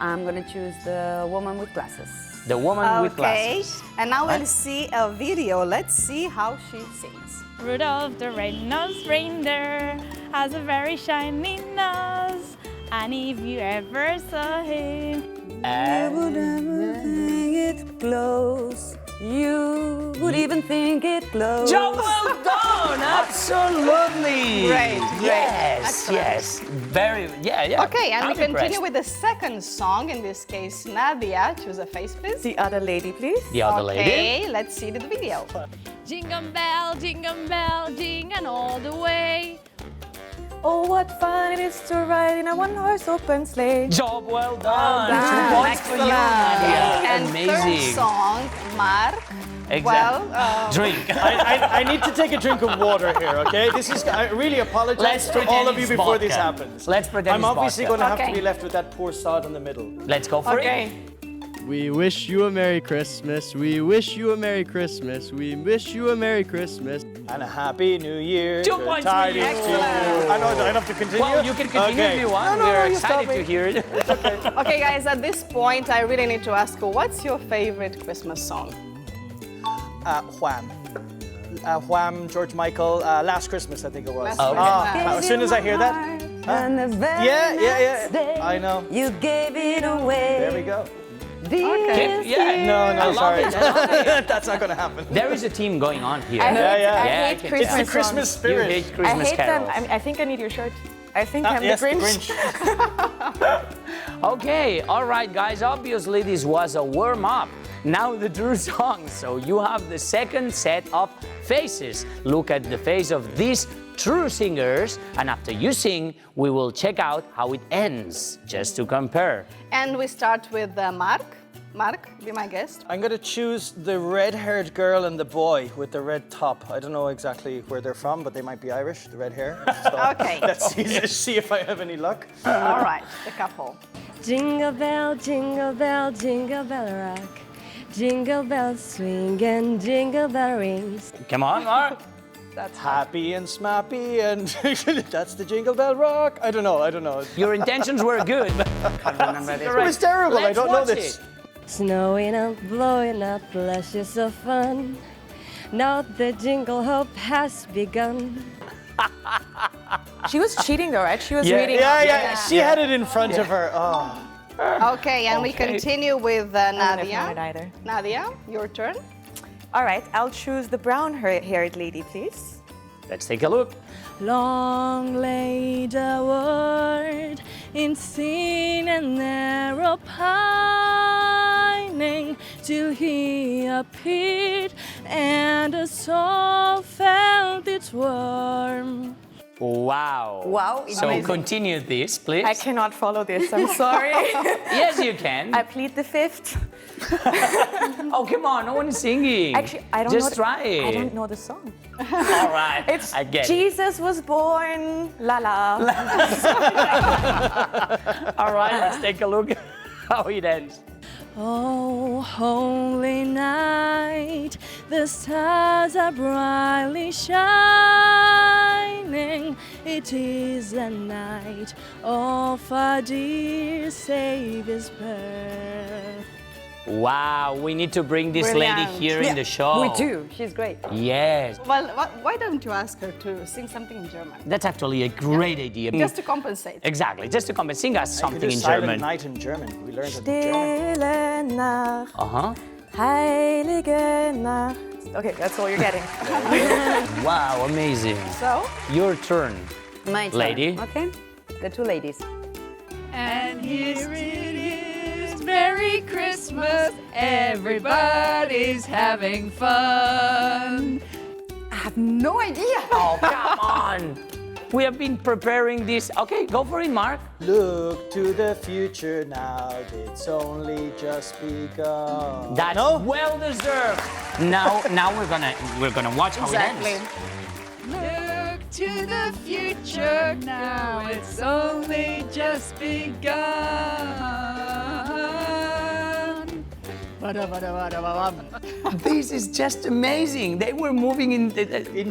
I'm going to choose the woman with glasses. The woman with glasses. And now Right. we'll see a video. Let's see how she sings. Rudolph the red-nosed reindeer has a very shiny nose, and if you ever saw him, You would never think it close. You would even think it close. Job well done! Absolutely! Great. Yes, Excellent. yes. Very, yeah. Okay, and I'm we continue impressed. with the second song. In this case, Nadia, choose a face, please. The other lady, please. The other lady. Okay, let's see the video. jingle bell, jingle all the way. Oh, what fun it is to ride in a one-horse open sleigh. Job well done. Done. 2 points for you, Nadia. And Amazing. third song, Mark. Exactly. Well, drink. I need to take a drink of water here, okay? I really apologize Let's to all of pretend you it's before this vodka. happens. Let's pretend I'm it's obviously vodka. going to have to Okay. be left with that poor sod in the middle. Let's go for it. We wish you a Merry Christmas. We wish you a Merry Christmas. We wish you a Merry Christmas. And a Happy New Year. 2 Good points for you. tidings to you. I know, do I have to continue? Well, you can continue Okay. if you want. No, We're you stop excited me. to hear it. okay, guys, at this point, I really need to ask you, what's your favorite Christmas song? Wham. Wham, George Michael, Last Christmas, I think it was. Last Christmas. As soon as I hear that. Yeah. I know. You gave it away. There we go. Yeah. No, sorry. I love it. That's not going to happen. There is a team going on here. I hate It's Christmas the Christmas songs. spirit. You hate Christmas I hate them. carols. I think I need your shirt. I think I'm yes, the Grinch. Okay, all right, guys. Obviously, this was a warm-up. Now the true song. So you have the second set of faces. Look at the face of these true singers, and after you sing, we will check out how it ends, just to compare. And we start with Mark. Mark, be my guest. I'm going to choose the red-haired girl and the boy with the red top. I don't know exactly where they're from, but they might be Irish, the red hair. So Okay. Let's see if I have any luck. All right, the couple. Jingle bell, jingle bell rock. Jingle bells swing and jingle bell rings. Come on, Mark. That's happy and smappy, and that's the Jingle Bell Rock. I don't know. Your intentions were good, but Can't remember this. It was terrible. I don't know this. Snowing up, blowing up, luscious of fun. Now the jingle hop has begun. She was cheating though, right? She was Yeah, reading. yeah. She had it in front of her. Oh. Okay, and we continue with I wouldn't have Nadia. known it either. Nadia, your turn. All right, I'll choose the brown-haired lady, please. Let's take a look. Long lay the word in sin and narrow pining till he appeared and the soul felt its warmth. Wow. Wow, it's So amazing. continue this, please. I cannot follow this, I'm sorry. Yes, you can. I plead the fifth. Oh, come on, no one is singing. Actually, I don't Just know. try it. I don't know the song. All right, It's I get it. Jesus was born, la la. All right, let's take a look how it ends. Oh, holy night, the stars are brightly shining. It is the night of our dear Savior's birth. Wow, we need to bring this lady Brilliant. here in the show. We do. She's great. Yes, Well, why don't you ask her to sing something in German? that's actually a great idea. Just to compensate. Exactly, just to come and sing us something in Silent German. Night in German. We learned it in German. Stille Nacht, Uh-huh. heilige Nacht. Okay, that's all you're getting. Wow, amazing. So? Your turn, My turn. lady. Okay. The two ladies. And here it is, Merry Christmas, everybody's having fun. I have no idea. Oh, come on. We have been preparing this. Okay, go for it, Mark. Look to the future now. It's only just begun. That's well deserved. Now we're gonna watch how it ends. Look to the future now, it's only just begun. This is just amazing. They were moving in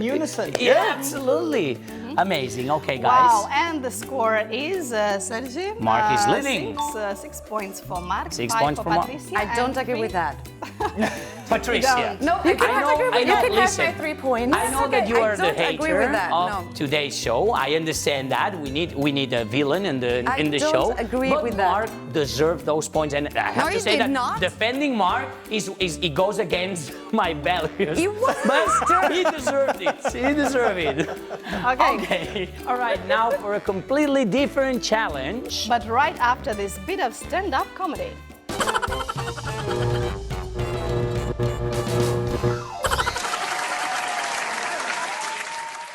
unison. Yeah, absolutely. Amazing. Okay, guys. Wow, and the score is, Sergi? Mark is leading. 6 points for Mark, 6 5 points for for Mark. Patricia. I don't and agree with that. Patricia. No, You can I know, have listen. my 3 points. I know that you I are the don't agree hater with that, of no. today's show. I understand that. We need a villain in the I in the don't show. agree but with that. Mark deserved those points, and I have No, to he say did that not. defending Mark is it goes against my values. It was but he deserved it. He deserved it. Okay. All right. Now for a completely different challenge. But right after this bit of stand-up comedy.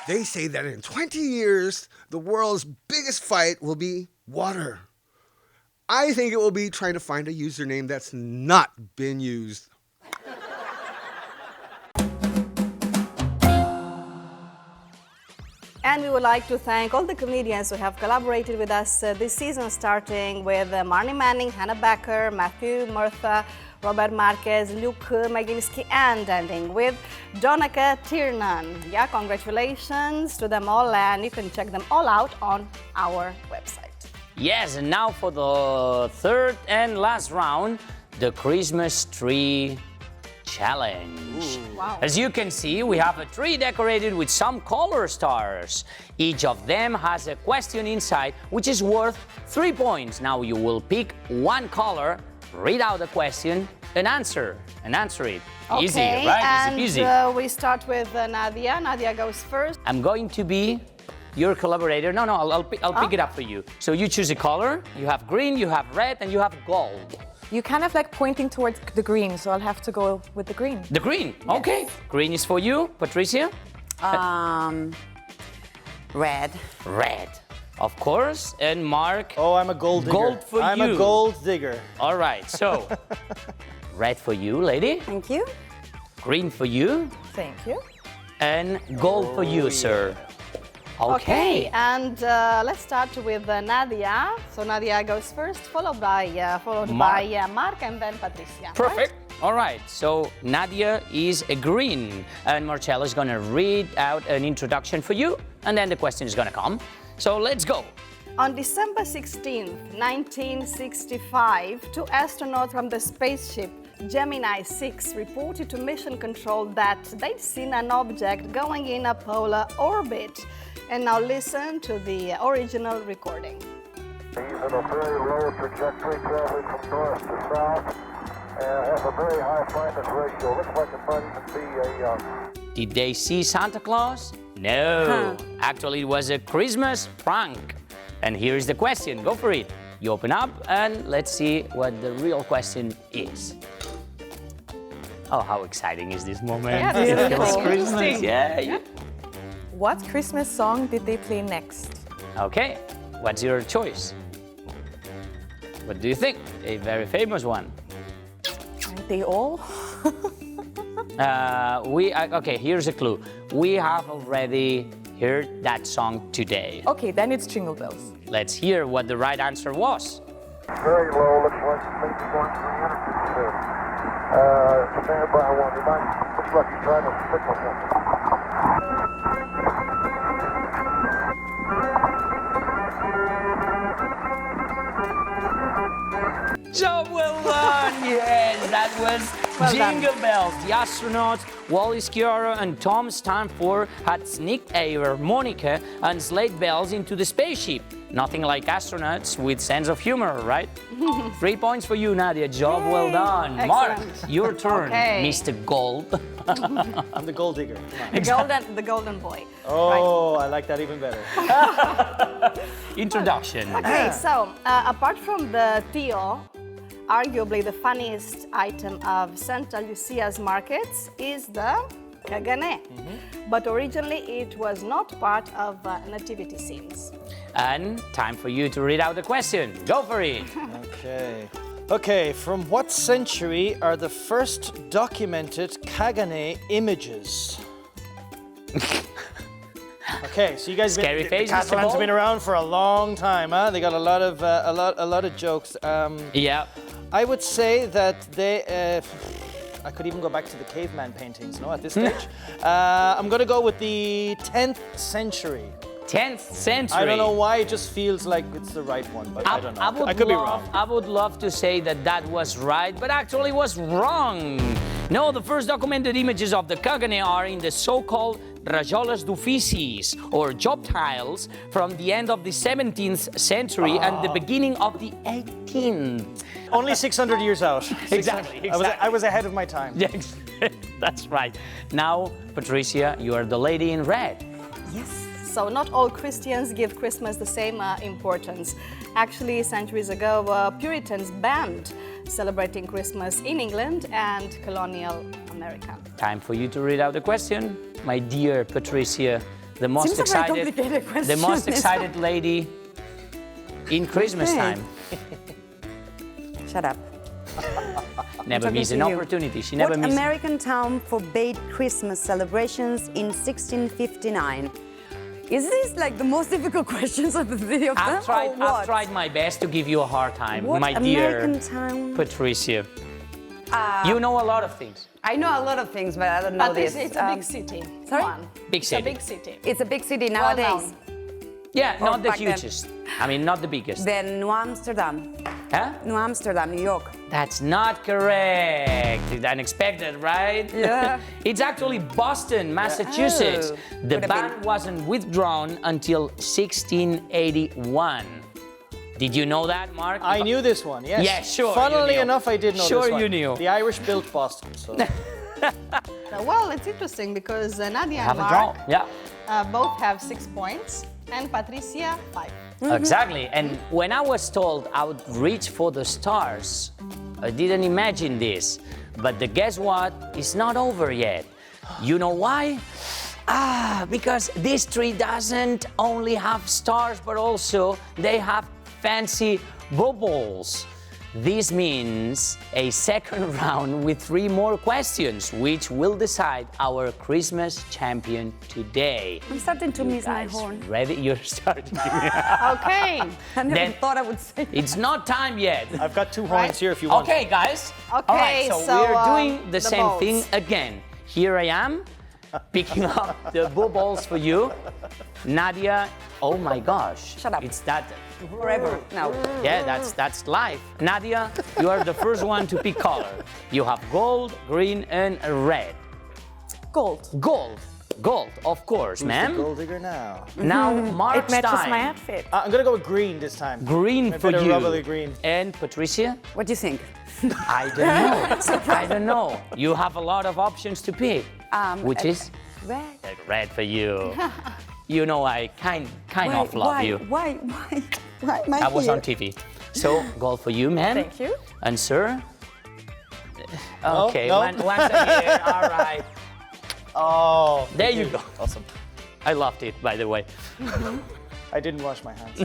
They say that in 20 years, the world's biggest fight will be water. I think it will be trying to find a username that's not been used. And we would like to thank all the comedians who have collaborated with us this season, starting with Marnie Manning, Hannah Becker, Matthew Murtha, Robert Marquez, Luke Maginski, and ending with Donica Tiernan. Yeah, congratulations to them all, and you can check them all out on our website. Yes, and now for the third and last round, the Christmas tree challenge. Ooh, wow. As you can see, we have a tree decorated with some color stars. Each of them has a question inside, which is worth 3 points. Now you will pick one color, read out the question, and answer it. Okay, Easy, right? And easy. We start with Nadia. Nadia goes first. I'm going to be your collaborator. No, I'll pick it up for you. So you choose a color. You have green, you have red, and you have gold. You kind of like pointing towards the green, so I'll have to go with the green. The green, yes. Okay. Green is for you, Patricia. Red. Red, of course. And Mark. Oh, I'm a gold digger. Gold for you. I'm a gold digger. All right, so red for you, lady. Thank you. Green for you. Thank you. And gold for you, sir. Okay. And let's start with Nadia. So Nadia goes first, followed by Mark, and then Patricia. Perfect. Right? All right. So Nadia is a green, and Marcella is gonna read out an introduction for you, and then the question is gonna come. So let's go. On December 16th, 1965, 2 astronauts from the spaceship Gemini 6 reported to Mission Control that they'd seen an object going in a polar orbit. And now listen to the original recording. He's in a very low trajectory traveling from north to south and has a very high brightness ratio. Looks like it might even be a... Did they see Santa Claus? No. Actually, it was a Christmas prank. And here is the question. Go for it. You open up and let's see what the real question is. Oh, how exciting is this moment? Yeah, it feels Christmas. Yeah. What Christmas song did they play next? Okay, what's your choice? What do you think? A very famous one. Aren't they all? Okay, here's a clue. We have already heard that song today. Okay, then it's Jingle Bells. Let's hear what the right answer was. Very low, looks like maybe going 352. Stand by one. Looks like he's trying to signal something. Job well done! Yes, that was Jingle Bells. The astronauts Wally Schirra and Tom Stanford had sneaked a harmonica and sleigh bells into the spaceship. Nothing like astronauts with sense of humor, right? 3 points for you, Nadia. Job well done. Excellent. Mark, your turn, Okay. Mr. Gold. I'm the gold digger. The golden boy. Oh, right. I like that even better. Introduction. Okay, so apart from the teal, arguably the funniest item of Santa Lucia's markets is the cagané. But originally it was not part of nativity scenes. And time for you to read out the question. Go for it. Okay, from what century are the first documented cagané images? Okay, so you guys Scary face, the Catalans have been around for a long time, huh? They got a lot of jokes. Yeah. I would say that they. I could even go back to the caveman paintings, no, at this stage. I'm gonna go with the 10th century. 10th century. I don't know why, it just feels like it's the right one, but I don't know. I could be wrong. I would love to say that that was right, but actually was wrong. No, the first documented images of the cagané are in the so-called rajoles d'oficis, or job tiles, from the end of the 17th century and the beginning of the 18th. Only 600 years out. Exactly. I was ahead of my time. Yes, that's right. Now, Patricia, you are the lady in red. Yes. So not all Christians give Christmas the same importance. Actually, centuries ago, Puritans banned celebrating Christmas in England and colonial America. Time for you to read out the question. My dear Patricia, the most excited lady in Christmas time. Shut up. Never miss an opportunity. She never misses. What American town forbade Christmas celebrations in 1659? Is this like the most difficult questions of the video? I've tried my best to give you a hard time, What my American dear town? Patricia. You know a lot of things. I know a lot of things, but I don't know this. It's a big city. Sorry? Big city. It's a big city. It's a big city Well nowadays. known. Yeah, Or not the back then. hugest. I mean, not the biggest. Then New Amsterdam. Huh? New Amsterdam, New York. That's not correct. Unexpected, right? Yeah. It's actually Boston, Massachusetts. Oh, The could have ban been. wasn't withdrawn until 1681. Did you know that, Mark? I knew this one, yes. Yeah, sure. Funnily you knew. enough, I did know Sure this one. you knew. The Irish built Boston, so. Well, it's interesting because Nadia Have and a draw. Mark Yeah. both have 6 points, and Patricia 5. Exactly. And when I was told I would reach for the stars, I didn't imagine this. But guess what? It's not over yet. You know why? Because this tree doesn't only have stars, but also they have fancy bubbles. This means a second round with 3 more questions, which will decide our Christmas champion today. I'm starting to miss my Guys, horn. ready? You're starting. Okay. I never Then- thought I would say It's not time yet. I've got 2 horns here if you want. Okay, guys. Okay, All right, so we're doing the same balls. thing again. Here I am, picking up the balls for you. Nadia, oh my gosh. Shut up. It's that. forever now. Yeah, that's life. Nadia, you are the first one to pick color. You have gold, green, and red. Gold. Gold. Gold, of course, Who's ma'am. the gold digger now? Now, Mark's It matches time. my outfit. I'm gonna go with green this time. Green A for bit of you. rubbly green. And Patricia? What do you think? I don't know. I don't know. You have a lot of options to pick. Which is? Red. Red for you. You know I kind of love you. Why am I That was here? on TV. So, gold for you, ma'am. Thank you. And sir? No, Okay, no. once a year, all right. Oh, There you go. Awesome. I loved it, by the way. I didn't wash my hands.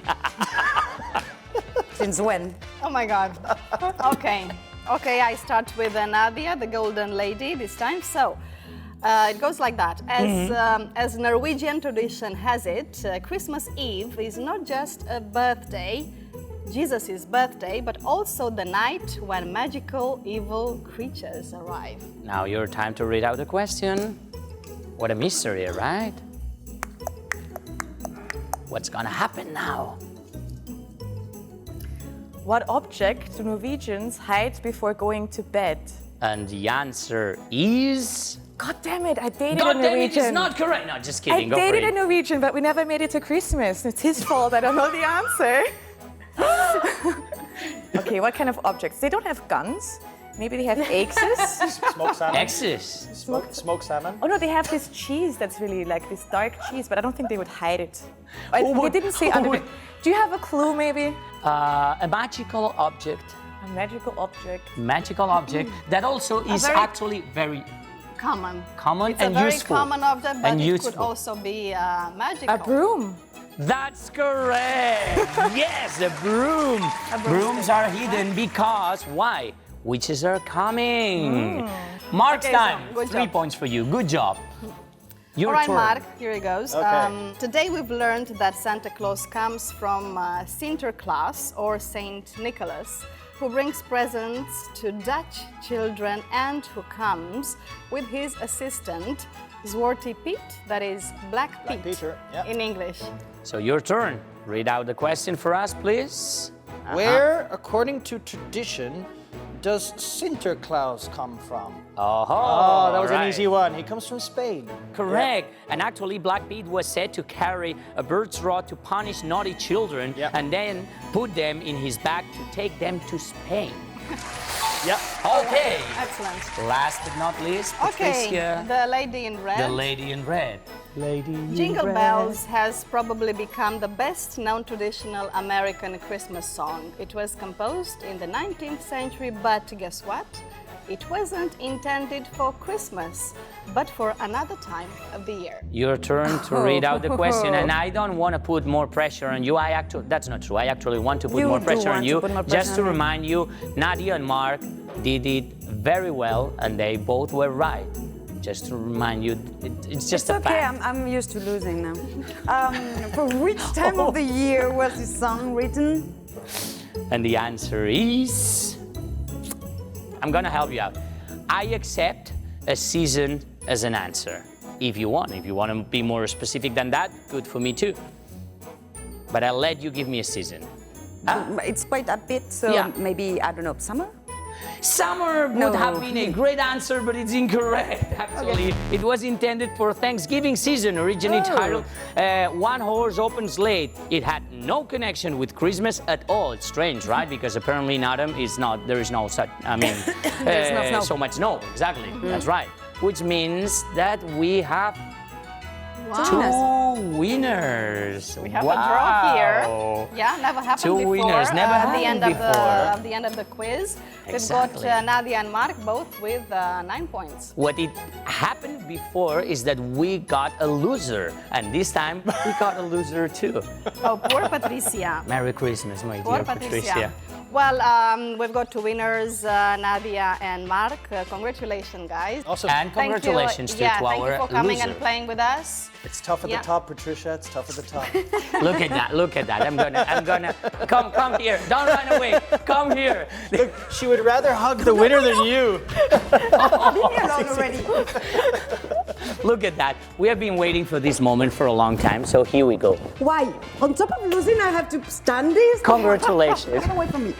Since when? Oh my God. Okay. Okay, I start with Nadia, the golden lady this time. So, it goes like that. As Norwegian tradition has it, Christmas Eve is not just a birthday, Jesus' birthday, but also the night when magical evil creatures arrive. Now your time to read out the question. What a mystery, right? What's gonna happen now? What object do Norwegians hide before going to bed? And the answer is... God damn it, I dated God a damn it, Norwegian. it's not correct. No, just I kidding, go for dated a it. Norwegian, but we never made it to Christmas. It's his fault, I don't know the answer. Okay, what kind of objects? They don't have guns. Maybe they have axes. Smoked salmon. Axes. Smoked salmon. Oh no, they have this cheese that's really like this dark cheese, but I don't think they would hide it. They would- didn't say who under would- the... Do you have a clue maybe? A magical object. A magical object. Magical object that also is very- actually very Common. common It's and a very useful. common object, but and it useful. could also be magical. A broom. That's correct. Yes, a broom. Brooms are hidden because why? Witches are coming. Mark's Okay, time. so, good 3 job. points for you. Good job. Your All right, turn. Mark, here it goes. Okay. Today we've learned that Santa Claus comes from Sinterklaas or Saint Nicholas, who brings presents to Dutch children and who comes with his assistant, Zwarte Piet, that is Black Pete Peter, yeah. in English. So your turn. Read out the question for us, please. Where, according to tradition, does Sinterklaas come from? Oh, that was an right. easy one. He comes from Spain. Correct. And actually, Black Pete was said to carry a bird's rod to punish naughty children and then put them in his bag to take them to Spain. Yep. Okay. Excellent. Last but not least, Okay, Patricia, the lady in red. the lady in red. Lady in Jingle red. Bells has probably become the best known traditional American Christmas song. It was composed in the 19th century, but guess what? It wasn't intended for Christmas, but for another time of the year. Your turn to read out the question, and I don't want to put more pressure on you. That's not true. I actually want to put You more do pressure want on to you. put more pressure Just to on me. remind you, Nadia and Mark did it very well, and they both were right. just to remind you, it's just a okay, fact. I'm used to losing now. For which time of the year was this song written? And the answer is, I'm gonna help you out. I accept a season as an answer. If you want to be more specific than that, good for me too. But I'll let you give me a season. It's quite a bit, so Yeah. maybe, I don't know, summer? Summer would have been a great answer, but it's incorrect, actually. It was intended for Thanksgiving season, originally titled One Horse Opens Late. It had no connection with Christmas at all. It's strange, right? Because apparently in autumn there is no such, There's no snow. so much snow, exactly, that's right. Which means that we have two winners. We have a draw here. Yeah, never happened Two before. winners, never at happened the end of the quiz. Exactly. We've got Nadia and Mark both with 9 points. What it happened before is that we got a loser, and this time we got a loser too. Oh, poor Patricia. Merry Christmas, my Poor dear Patricia. Well, we've got two winners, Nadia and Mark. Congratulations, guys. Awesome. And congratulations to thank our you for coming loser. and playing with us. It's tough at the top, Patricia. It's tough at the top. Look at that, look at that. I'm gonna, come here. Don't run away, come here. Look, she would rather hug the winner than you. Leave me alone already. Look at that. We have been waiting for this moment for a long time, so here we go. Why? On top of losing, I have to stand this? Congratulations. Get away from me.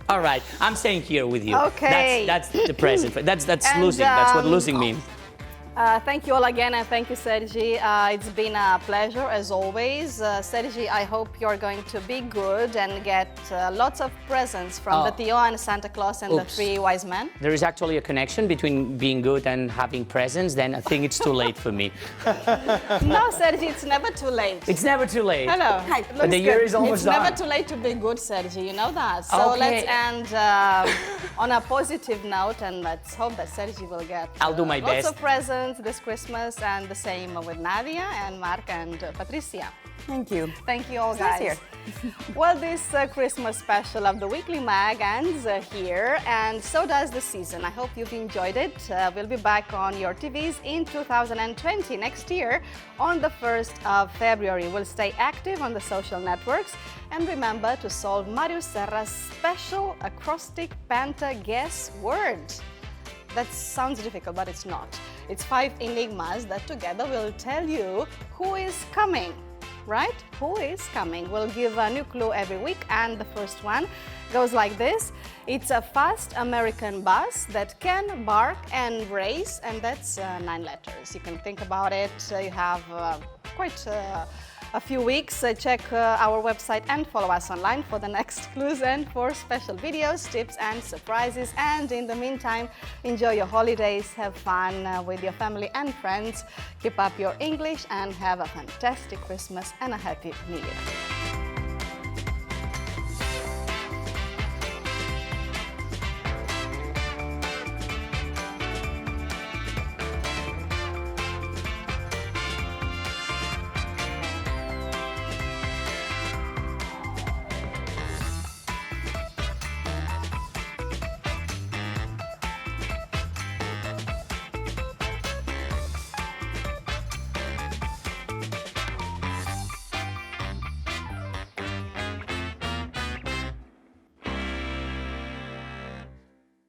All right, I'm staying here with you. Okay. That's the present. That's And, losing. That's what losing means. Thank you all again, and thank you, Sergi. It's been a pleasure as always. Sergi, I hope you're going to be good and get lots of presents from the Theo and Santa Claus and the three wise men. There is actually a connection between being good and having presents. Then I think it's too late for me. No, Sergi, it's never too late. It's never too late. Hello. But the year is almost It's done. never too late to be good, Sergi. You know that. So Okay. let's end on a positive note, and let's hope that Sergi will get I'll do my lots best. of presents this Christmas, and the same with Nadia and Mark and Patricia. Thank you. Thank you all, It's nice guys. here. Well, this Christmas special of the Weekly Mag ends here, and so does the season. I hope you've enjoyed it. We'll be back on your TVs in 2020, next year, on the 1st of February. We'll stay active on the social networks, and remember to solve Màrius Serra's special acrostic penta guess word. That sounds difficult, but it's not. It's 5 enigmas that together will tell you who is coming, right? Who is coming? We'll give a new clue every week, and the first one goes like this. It's a fast American bus that can bark and race, and that's 9 letters. You can think about it. You have quite a few weeks. Check our website and follow us online for the next clues and for special videos, tips and surprises. And in the meantime, enjoy your holidays, have fun with your family and friends, keep up your English, and have a fantastic Christmas and a happy New Year.